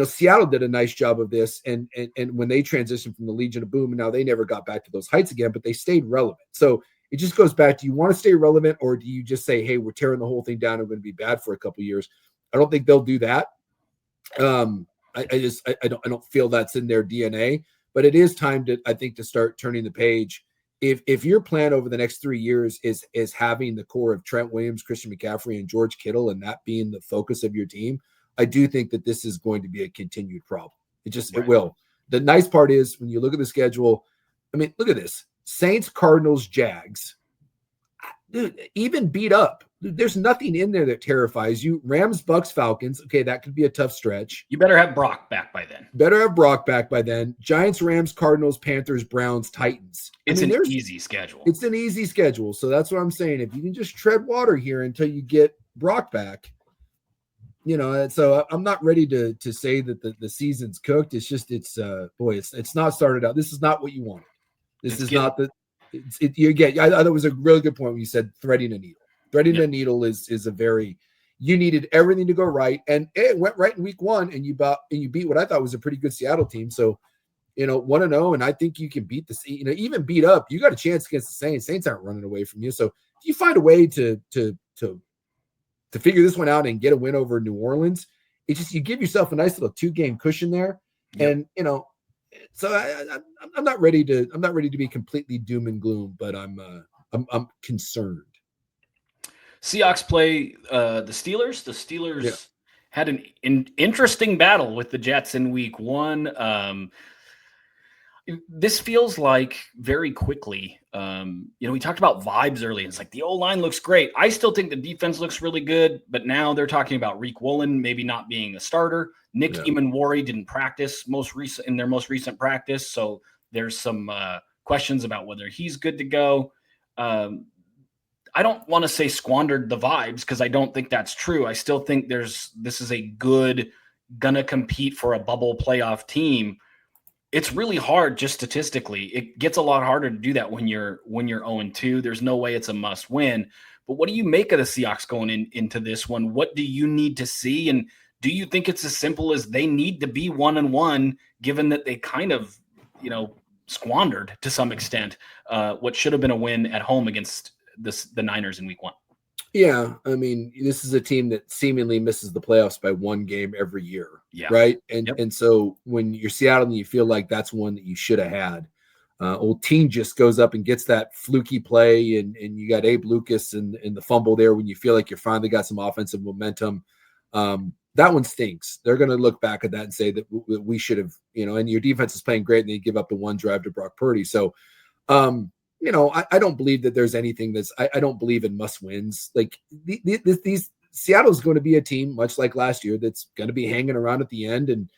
Seattle did a nice job of this. And when they transitioned from the Legion of Boom, and now they never got back to those heights again, but they stayed relevant. So it just goes back, do you want to stay relevant, or do you just say, hey, we're tearing the whole thing down and we're going to be bad for a couple of years? I don't think they'll do that. I don't feel that's in their DNA, but it is time to start turning the page. If your plan over the next 3 years is having the core of Trent Williams, Christian McCaffrey, and George Kittle, and that being the focus of your team, I do think that this is going to be a continued problem. It will. The nice part is, when you look at the schedule, I mean, look at this: Saints, Cardinals, Jags. Dude, even beat up. There's nothing in there that terrifies you. Rams, Bucks, Falcons. Okay, that could be a tough stretch. You better have Brock back by then. Giants, Rams, Cardinals, Panthers, Browns, Titans. It's an easy schedule. It's an easy schedule. So that's what I'm saying. If you can just tread water here until you get Brock back, so I'm not ready to say that the season's cooked. It's just, it's not started out. This is not what you wanted. I thought it was a really good point when you said threading a needle. Threading a needle is a very, you needed everything to go right, and it went right in week 1, and you beat what I thought was a pretty good Seattle team. So, 1-0, and I think you can beat this. Even beat up, you got a chance against the Saints. Saints aren't running away from you. So if you find a way to figure this one out and get a win over New Orleans, it's just, you give yourself a nice little 2-game cushion there, and so I'm not ready to be completely doom and gloom, but I'm concerned. Seahawks play the Steelers. The Steelers had an interesting battle with the Jets in week 1. This feels like very quickly, we talked about vibes early. It's like the O-line looks great. I still think the defense looks really good, but now they're talking about Reek Woolen maybe not being a starter. Nick Emanwari didn't practice in their most recent practice, so there's some questions about whether he's good to go. I don't want to say squandered the vibes, because I don't think that's true. I still think this is a good, gonna compete for a bubble playoff team. It's really hard, just statistically. It gets a lot harder to do that when you're 0-2. There's no way it's a must win. But what do you make of the Seahawks going into this one? What do you need to see? And do you think it's as simple as they need to be 1-1, given that they kind of, squandered to some extent what should have been a win at home against the Niners in week 1? Yeah, I mean, this is a team that seemingly misses the playoffs by 1 game every year, right? And so when you're Seattle and you feel like that's one that you should have had, old team just goes up and gets that fluky play, and you got Abe Lucas and the fumble there when you feel like you're finally got some offensive momentum. That one stinks. They're going to look back at that and say that we should have, and your defense is playing great, and they give up the 1 drive to Brock Purdy. So, I don't believe that there's anything I don't believe in must wins. Like these Seattle's going to be a team much like last year that's going to be hanging around at the end. And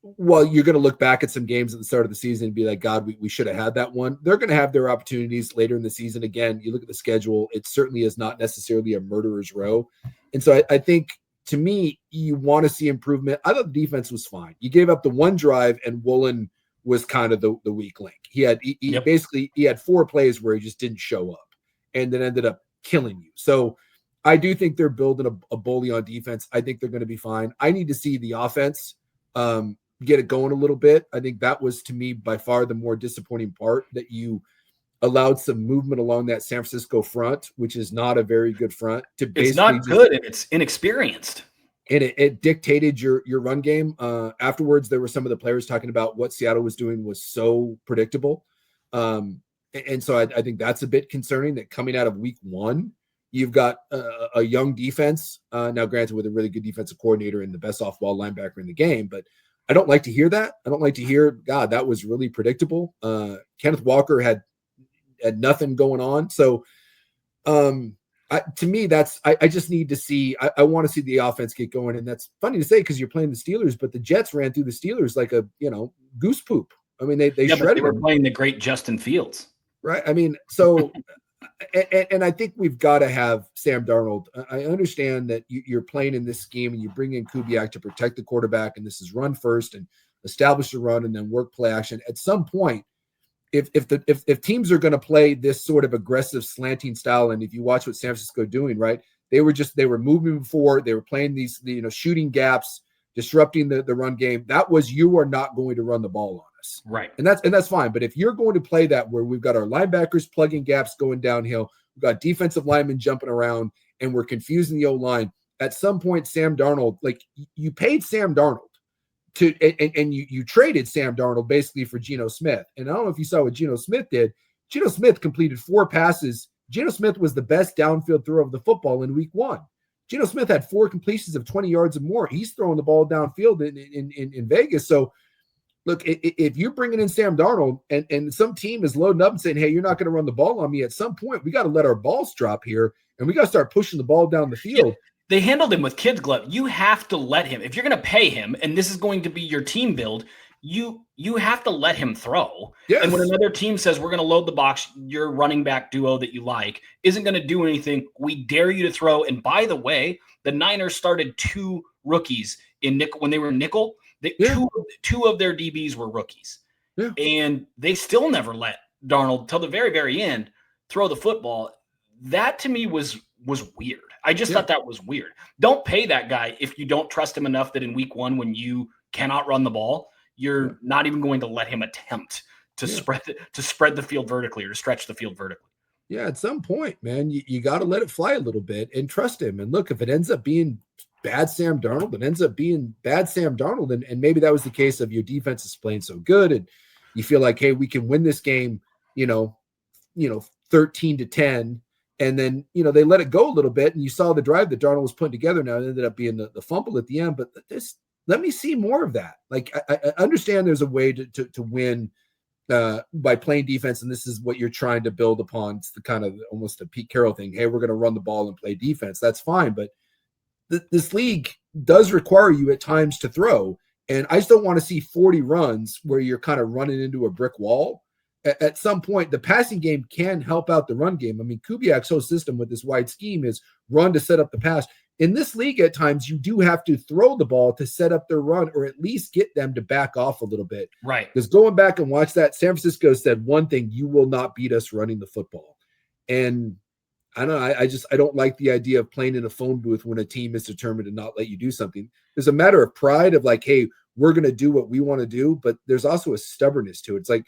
while you're going to look back at some games at the start of the season and be like, God, we should have had that one. They're going to have their opportunities later in the season. Again, you look at the schedule, it certainly is not necessarily a murderer's row. And so I think, to me, you want to see improvement. I thought the defense was fine. You gave up the 1 drive, and Woolen was kind of the weak link. He had 4 plays where he just didn't show up, and then ended up killing you. So I do think they're building a bully on defense. I think they're going to be fine. I need to see the offense get it going a little bit. I think that was, to me, by far the more disappointing part, that you allowed some movement along that San Francisco front, which is not a very good front. It's not good, and it's inexperienced. And it dictated your run game. Afterwards, there were some of the players talking about what Seattle was doing was so predictable. And so I think that's a bit concerning, that coming out of week 1, you've got a young defense. Now, granted, with a really good defensive coordinator and the best off-ball linebacker in the game, but I don't like to hear that. I don't like to hear, God, that was really predictable. Kenneth Walker had nothing going on. So I to me, I just need to see. I want to see the offense get going, and that's funny to say because you're playing the Steelers, but the Jets ran through the Steelers like a goose poop. I mean, they shredded. They were playing the great Justin Fields, right? I mean, so. And I think we've got to have Sam Darnold. I understand that you're playing in this scheme and you bring in Kubiak to protect the quarterback, and this is run first and establish the run and then work play action. At some point, if teams are going to play this sort of aggressive slanting style, and if you watch what San Francisco doing, right, they were moving before, they were playing these shooting gaps, disrupting the run game. That was, you are not going to run the ball on us. Right. And that's fine. But if you're going to play that where we've got our linebackers plugging gaps going downhill, we've got defensive linemen jumping around, and we're confusing the O-line, at some point, Sam Darnold, like you paid Sam Darnold and you traded Sam Darnold basically for Geno Smith. And I don't know if you saw what Geno Smith did. Geno Smith completed 4 passes. Geno Smith was the best downfield thrower of the football in week 1. Geno Smith had 4 completions of 20 yards or more. He's throwing the ball downfield in Vegas. So, look, if you're bringing in Sam Darnold and some team is loading up and saying, hey, you're not going to run the ball on me, at some point, we got to let our balls drop here, and we got to start pushing the ball down the field. Yeah, they handled him with kid glove. You have to let him. If you're going to pay him, and this is going to be your team build, you have to let him throw. Yes. And when another team says, we're going to load the box, your running back duo that you like isn't going to do anything, we dare you to throw. And by the way, the Niners started 2 rookies in nickel when they were nickel. Two of their DBs were rookies, and they still never let Darnold till the very, very end throw the football. That to me was weird. I just thought that was weird. Don't pay that guy if you don't trust him enough that in week 1, when you cannot run the ball, you're not even going to let him attempt to spread the field vertically or to stretch the field vertically. Yeah, at some point, man, you got to let it fly a little bit and trust him. And look, if it ends up being bad Sam Darnold, it ends up being bad Sam Darnold. And maybe that was the case of your defense is playing so good and you feel like, hey, we can win this game, 13-10. And then, they let it go a little bit. And you saw the drive that Darnold was putting together. Now it ended up being the fumble at the end. But let me see more of that. Like, I understand there's a way to win by playing defense. And this is what you're trying to build upon. It's the kind of almost a Pete Carroll thing. Hey, we're going to run the ball and play defense. That's fine. But this league does require you at times to throw. And I just don't want to see 40 runs where you're kind of running into a brick wall. At some point, the passing game can help out the run game. I mean, Kubiak's whole system with this wide scheme is run to set up the pass. In this league, at times, you do have to throw the ball to set up their run or at least get them to back off a little bit. Right. Because going back and watch that, San Francisco said one thing: you will not beat us running the football. And I don't know. I don't like the idea of playing in a phone booth when a team is determined to not let you do something. There's a matter of pride of like, hey, we're going to do what we want to do, but there's also a stubbornness to it. It's like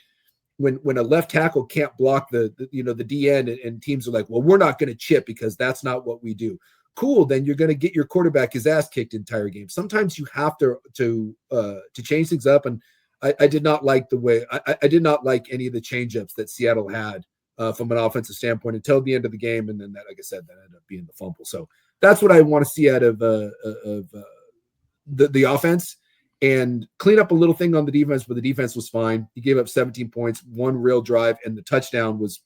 when a left tackle can't block the DN and teams are like, well, we're not going to chip because that's not what we do. Cool, then you're going to get your quarterback his ass kicked the entire game. Sometimes you have to change things up, and I did not like the way I did not like any of the change-ups that Seattle had from an offensive standpoint until the end of the game, and then that, like I said, that ended up being the fumble. So that's what I want to see out of the offense, and clean up a little thing on the defense, but the defense was fine. He gave up 17 points, 1 real drive, and the touchdown was.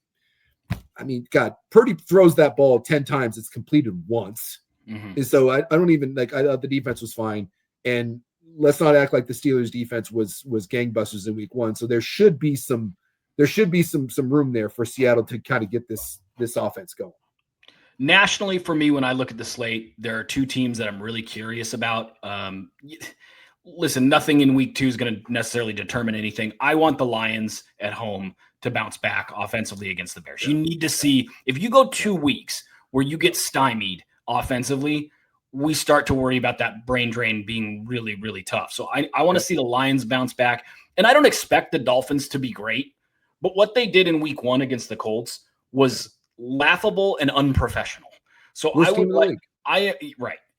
I mean, God, Purdy throws that ball 10 times. It's completed once. Mm-hmm. And so I don't even I thought the defense was fine. And let's not act like the Steelers defense was gangbusters in week 1. So there should be some room there for Seattle to kind of get this offense going. Nationally, for me, when I look at the slate, there are 2 teams that I'm really curious about. Listen, nothing in week 2 is going to necessarily determine anything. I want the Lions at home to bounce back offensively against the Bears. You need to see, if you go 2 weeks where you get stymied offensively, we start to worry about that brain drain being really, really tough. So I want to see the Lions bounce back. And I don't expect the Dolphins to be great, but what they did in week 1 against the Colts was laughable and unprofessional. So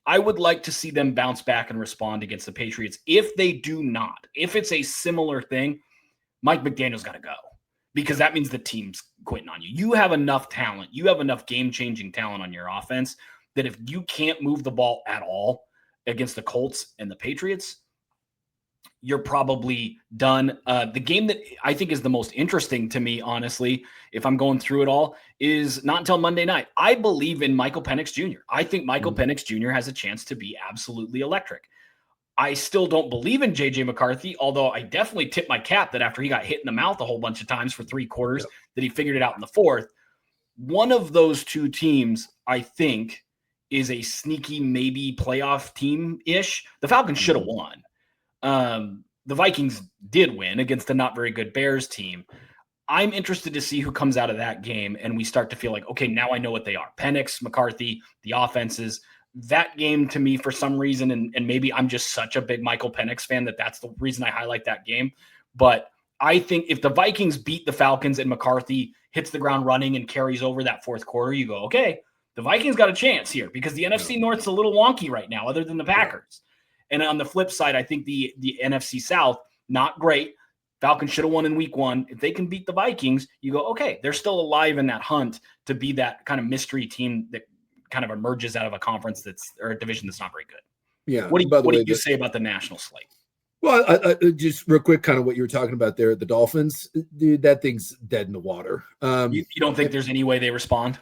I would like to see them bounce back and respond against the Patriots. If they do not, if it's a similar thing, Mike McDaniel's got to go, because that means the team's quitting on you. You have enough talent. You have enough game-changing talent on your offense that if you can't move the ball at all against the Colts and the Patriots, you're probably done. The game that I think is the most interesting to me, honestly, if I'm going through it all, is not until Monday night. I believe in Michael Penix Jr. I think Michael Penix Jr. has a chance to be absolutely electric. I still don't believe in J.J. McCarthy, although I definitely tip my cap that after he got hit in the mouth a whole bunch of times for 3 quarters, that he figured it out in the 4th. One of those 2 teams, I think, is a sneaky maybe playoff team-ish. The Falcons should have won. The Vikings did win against a not very good Bears team. I'm interested to see who comes out of that game, and we start to feel like, okay, now I know what they are. Penix, McCarthy, the offenses. That game to me, for some reason, and maybe I'm just such a big Michael Penix fan that's the reason I highlight that game. But I think if the Vikings beat the Falcons and McCarthy hits the ground running and carries over that 4th quarter, you go, okay, the Vikings got a chance here because the NFC North's a little wonky right now, other than the Packers. And on the flip side, I think the NFC South, not great. Falcons should have won in week 1. If they can beat the Vikings, you go, okay, they're still alive in that hunt to be that kind of mystery team that kind of emerges out of a conference or a division that's not very good. Yeah. What do you say about the national slate? Well, I just real quick, kind of what you were talking about there, the Dolphins, dude, that thing's dead in the water. You don't think there's any way they respond?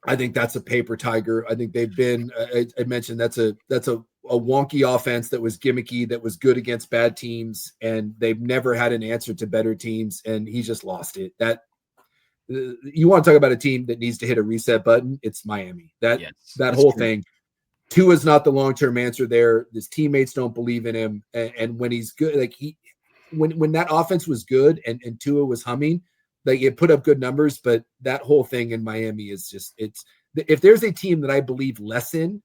I think that's a paper tiger. I think they've been. I mentioned that's a wonky offense that was gimmicky, that was good against bad teams, and they've never had an answer to better teams. And he just lost it. That you want to talk about a team that needs to hit a reset button? It's Miami. That whole thing. Tua is not the long-term answer there. His teammates don't believe in him, and when he's good, like when that offense was good and Tua was humming. Like it put up good numbers, but that whole thing in Miami is just if there's a team that I believe less in,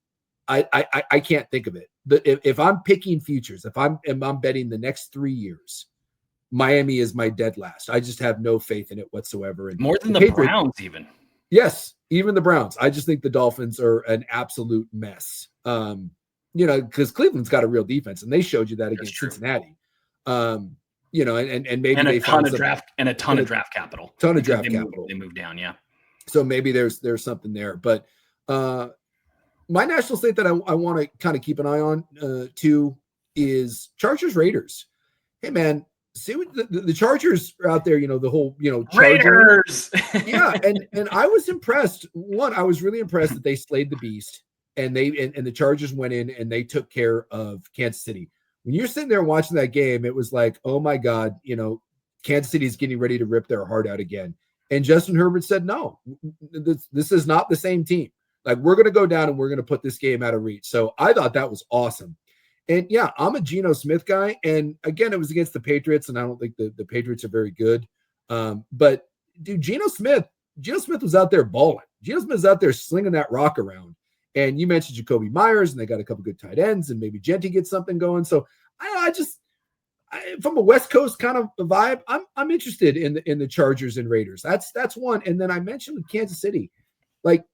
I can't think of it. If I'm picking futures, if I'm betting the next 3 years, Miami is my dead last. I just have no faith in it whatsoever. And more than the Browns, even. Yes, even the Browns. I just think the Dolphins are an absolute mess. Because Cleveland's got a real defense, and they showed you that against Cincinnati. And maybe a ton of draft capital. They moved down, yeah. So maybe there's something there, but my national slate that I want to kind of keep an eye on too is Chargers Raiders. Hey man, see what the Chargers are out there. The whole Raiders. Yeah, and I was impressed. One, I was really impressed that they slayed the beast, and the Chargers went in and they took care of Kansas City. When you're sitting there watching that game, it was like, oh my God, Kansas City is getting ready to rip their heart out again. And Justin Herbert said, no, this is not the same team. Like, we're going to go down and we're going to put this game out of reach. So I thought that was awesome. And yeah, I'm a Geno Smith guy. And again, it was against the Patriots, and I don't think the Patriots are very good. But dude, Geno Smith was out there balling. Geno Smith is out there slinging that rock around. And you mentioned Jacoby Myers, and they got a couple good tight ends, and maybe Genty gets something going. So I from a West Coast kind of vibe, I'm interested in the Chargers and Raiders. That's one. And then I mentioned with Kansas City, like,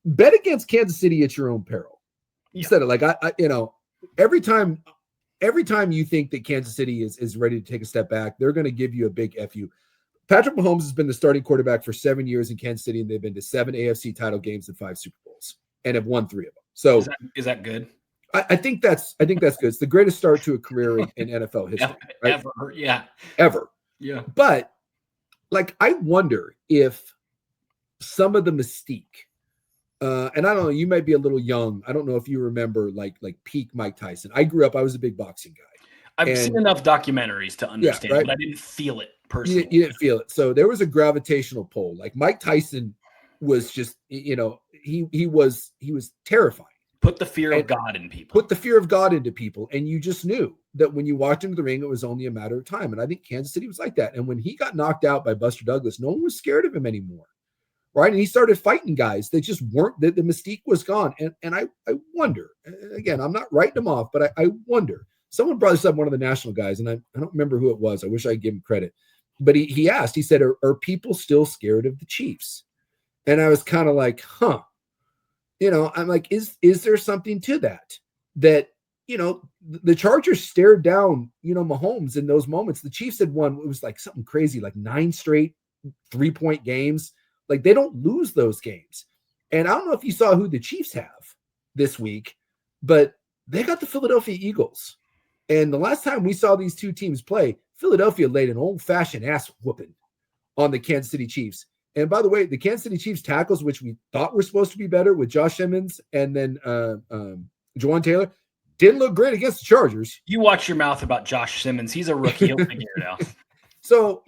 bet against Kansas City at your own peril. You said it like every time you think that Kansas City is ready to take a step back, they're going to give you a big FU. Patrick Mahomes has been the starting quarterback for 7 years in Kansas City, and they've been to 7 AFC title games and 5 Super Bowls, and have won 3 of them. So is that good? I think that's good. It's the greatest start to a career in NFL history. Right? Ever. Yeah. Ever. Yeah. But like, I wonder if some of the mystique, and I don't know, you might be a little young. I don't know if you remember like peak Mike Tyson. I was a big boxing guy. I've seen enough documentaries to understand, but I didn't feel it personally. You didn't feel it. So there was a gravitational pull. Like, Mike Tyson was just, he was terrifying. Put the fear of God in people. Put the fear of God into people. And you just knew that when you walked into the ring, it was only a matter of time. And I think Kansas City was like that. And when he got knocked out by Buster Douglas, no one was scared of him anymore. Right. And he started fighting guys that just weren't, the mystique was gone. And I wonder, again, I'm not writing him off, but I wonder. Someone brought this up, one of the national guys, and I don't remember who it was. I wish I could give him credit. But he asked, he said, are people still scared of the Chiefs? And I was kind of like, huh. I'm like, is there something to that? That, the Chargers stared down, Mahomes in those moments. The Chiefs had won, it was like something crazy, like 9 straight 3-point games. Like, they don't lose those games. And I don't know if you saw who the Chiefs have this week, but they got the Philadelphia Eagles. And the last time we saw these two teams play, Philadelphia laid an old-fashioned ass whooping on the Kansas City Chiefs. And by the way, the Kansas City Chiefs tackles, which we thought were supposed to be better with Josh Simmons and then Juwan Taylor, didn't look great against the Chargers. You watch your mouth about Josh Simmons. He's a rookie. He'll figure it out. So,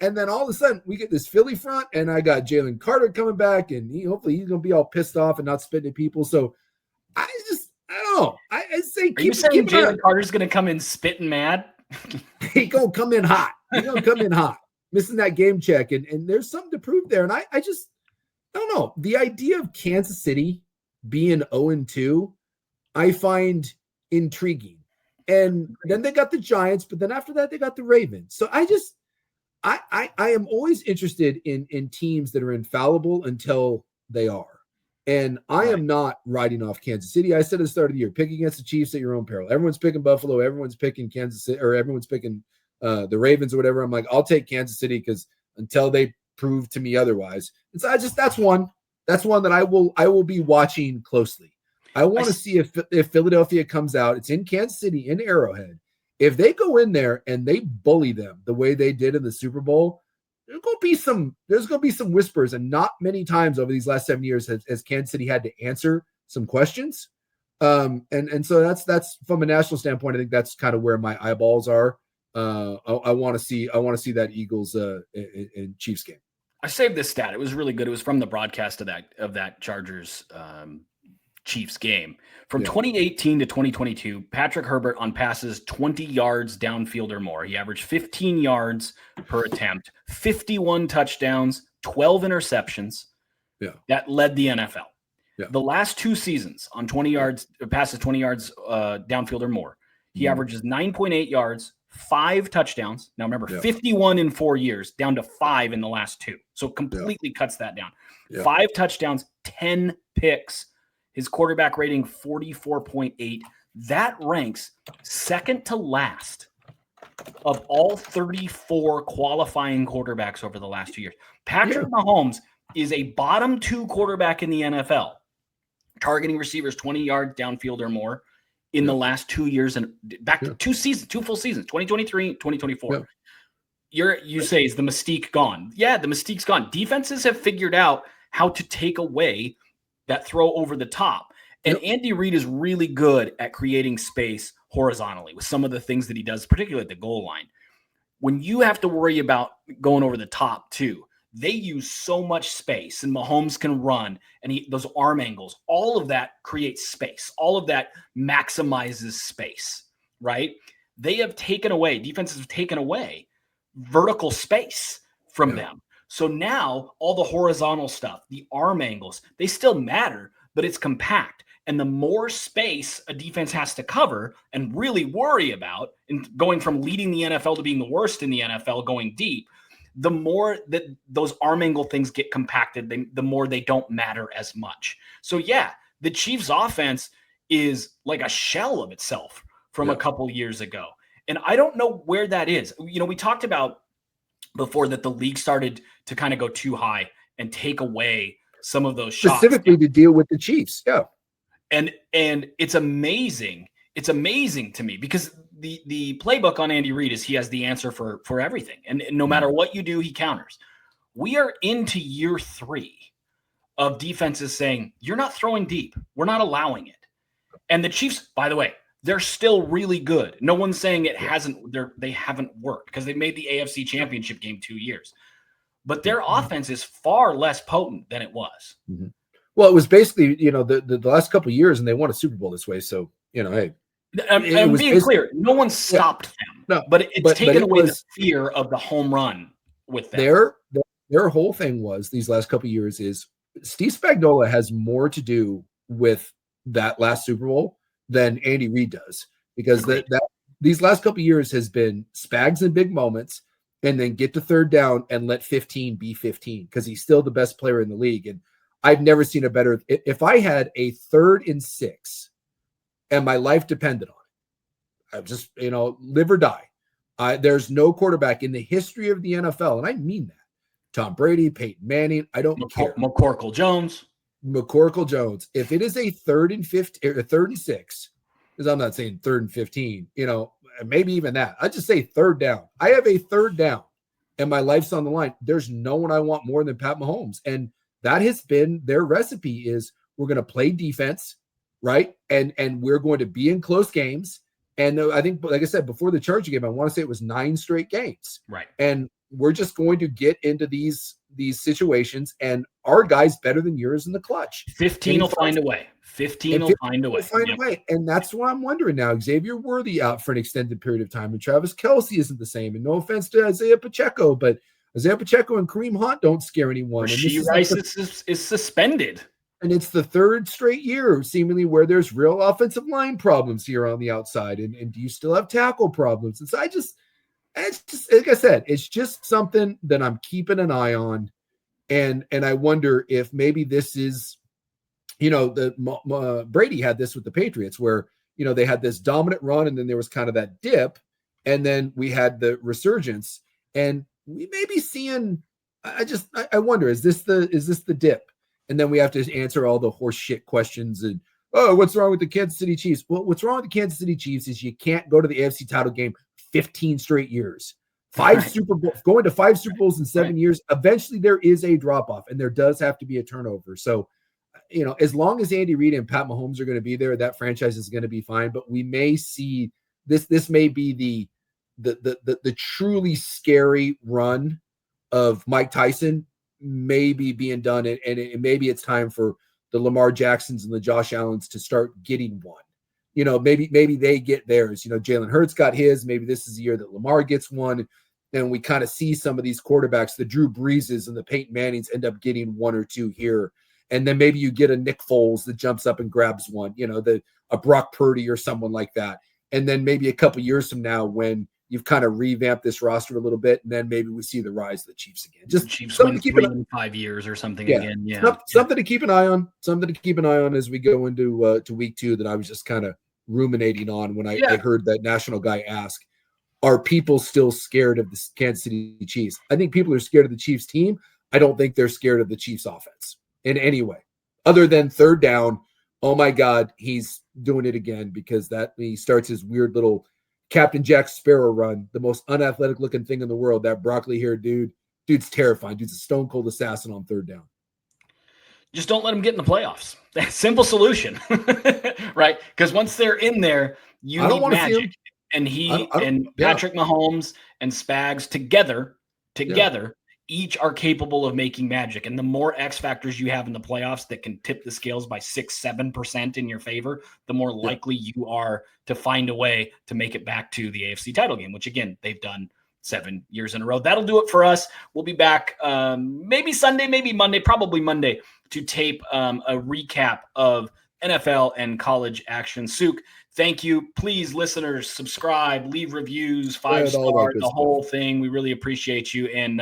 and then all of a sudden we get this Philly front, and I got Jalen Carter coming back, and hopefully he's going to be all pissed off and not spitting at people. So I don't know. I say Are you saying Jalen Carter's going to come in spitting mad? He going to come in hot. He's going to come in hot, missing that game check. And there's something to prove there. And I don't know. The idea of Kansas City being 0-2, I find intriguing. And then they got the Giants, but then after that, they got the Ravens. So I am always interested in teams that are infallible until they are. And I am not riding off Kansas City. I said at the start of the year, pick against the Chiefs at your own peril. Everyone's picking Buffalo. Everyone's picking Kansas City, or everyone's picking the Ravens or whatever. I'm like, I'll take Kansas City because until they prove to me otherwise. And so that's one that I will be watching closely. I want to see if Philadelphia comes out. It's in Kansas City, in Arrowhead. If they go in there and they bully them the way they did in the Super Bowl, there's going to be some whispers, and not many times over these last 7 years has Kansas City had to answer some questions. And so that's from a national standpoint. I think that's kind of where my eyeballs are. I want to see that Eagles and Chiefs game. I saved this stat. It was really good. It was from the broadcast of that Chargers Chiefs game. From 2018 to 2022, Patrick Herbert on passes 20 yards downfield or more. He averaged 15 yards per attempt, 51 touchdowns, 12 interceptions. Yeah. That led the NFL. Yeah. The last two seasons on 20 yards, passes 20 yards downfield or more, he averages 9.8 yards, 5 touchdowns. Now remember, 51 in 4 years, down to 5 in the last 2. So completely cuts that down. 5 touchdowns, 10 picks. His quarterback rating, 44.8. That ranks second to last of all 34 qualifying quarterbacks over the last 2 years. Patrick Mahomes is a bottom 2 quarterback in the NFL, targeting receivers 20 yards downfield or more in the last 2 years and back to 2 full seasons, 2023, 2024. You say, is the mystique gone? Yeah, the mystique's gone. Defenses have figured out how to take away that throw over the top. And Andy Reid is really good at creating space horizontally with some of the things that he does, particularly at the goal line. When you have to worry about going over the top too, they use so much space, and Mahomes can run, and those arm angles, all of that creates space. All of that maximizes space, right? Defenses have taken away vertical space from them. So now all the horizontal stuff, the arm angles, they still matter, but it's compact. And the more space a defense has to cover and really worry about, and going from leading the NFL to being the worst in the NFL, going deep, the more that those arm angle things get compacted, the more they don't matter as much. So the Chiefs offense is like a shell of itself from a couple years ago. And I don't know where that is. We talked about before that the league started to kind of go too high and take away some of those shots. Specifically to deal with the Chiefs. Yeah. And it's amazing. It's amazing to me because the playbook on Andy Reid is he has the answer for everything. And no matter what you do, he counters. We are into year 3 of defenses saying, you're not throwing deep. We're not allowing it. And the Chiefs, by the way, they're still really good. No one's saying they haven't worked because they made the AFC Championship game 2 years. But their offense is far less potent than it was. Mm-hmm. Well, it was basically, the last couple of years, and they won a Super Bowl this way. So, hey. I'm being clear. No one stopped them. No, but it's taken away the fear of the home run with them. Their whole thing was these last couple of years is Steve Spagnuolo has more to do with that last Super Bowl than Andy Reid does, because these last couple of years has been Spags in big moments and then get to third down and let 15 be 15 because he's still the best player in the league. And I've never seen a better. If I had a 3rd and 6 and my life depended on it, I just, live or die. There's no quarterback in the history of the NFL, and I mean that. Tom Brady, Peyton Manning, I don't care. McCorkle Jones. If it is a 3rd and 15 or 3rd and 6, because I'm not saying 3rd and 15, maybe even that. I just say third down. I have a third down and my life's on the line. There's no one I want more than Pat Mahomes. And that has been their recipe is we're going to play defense, right? And we're going to be in close games. And I think, like I said, before the Charger game, I want to say it was 9 straight games. Right. And we're just going to get into these situations, and our guy's better than yours in the clutch. 15 will find a way. 15 will find a way. Find a way. And that's what I'm wondering now. Xavier Worthy out for an extended period of time, and Travis Kelce isn't the same. And no offense to Isaiah Pacheco, but Isaiah Pacheco and Kareem Hunt don't scare anyone. Rasheed Rice is suspended. And it's the 3rd straight year, seemingly, where there's real offensive line problems here on the outside. And do you still have tackle problems? And so it's just, like I said, it's just something that I'm keeping an eye on. And I wonder if maybe this is, Brady had this with the Patriots where, they had this dominant run and then there was kind of that dip. And then we had the resurgence, and we may be seeing, I wonder, is this the dip? And then we have to answer all the horse shit questions and, what's wrong with the Kansas City Chiefs? Well, what's wrong with the Kansas City Chiefs is you can't go to the AFC title game 15 straight years. 5 Super Bowls, going to 5 Super Bowls in 7 years. Eventually there is a drop-off, and there does have to be a turnover. So, as long as Andy Reid and Pat Mahomes are going to be there, that franchise is going to be fine. But we may see this may be the truly scary run of Mike Tyson maybe being done, and maybe it's time for the Lamar Jacksons and the Josh Allens to start getting one. Maybe they get theirs. Jalen Hurts got his. Maybe this is the year that Lamar gets one. And we kind of see some of these quarterbacks, the Drew Breeses and the Peyton Mannings, end up getting 1 or 2 here. And then maybe you get a Nick Foles that jumps up and grabs one, a Brock Purdy or someone like that. And then maybe a couple years from now, when you've kind of revamped this roster a little bit, and then maybe we see the rise of the Chiefs again. Just Chiefs something to keep 3 in 5 years or something again. Yeah, something to keep an eye on. Something to keep an eye on as we go into to week 2 that I was just kind of ruminating on when I heard that national guy ask, are people still scared of the Kansas City Chiefs? I think people are scared of the Chiefs team. I don't think they're scared of the Chiefs offense in any way, other than third down. Oh my God, he's doing it again, because that he starts his weird little Captain Jack Sparrow run, the most unathletic looking thing in the world. That broccoli hair dude's terrifying. Dude's a stone cold assassin on third down. Just don't let them get in the playoffs. Simple solution, right? Because once they're in there, you need magic. And Patrick Mahomes and Spags together, each are capable of making magic. And the more X factors you have in the playoffs that can tip the scales by 6-7% in your favor, the more likely you are to find a way to make it back to the AFC title game, which again, they've done 7 years in a row. That'll do it for us. We'll be back maybe Sunday, maybe Monday, probably Monday, to tape a recap of NFL and college action. Suke, thank you. Please, listeners, subscribe, leave reviews, 5-star, the whole thing. We really appreciate you. And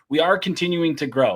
we are continuing to grow.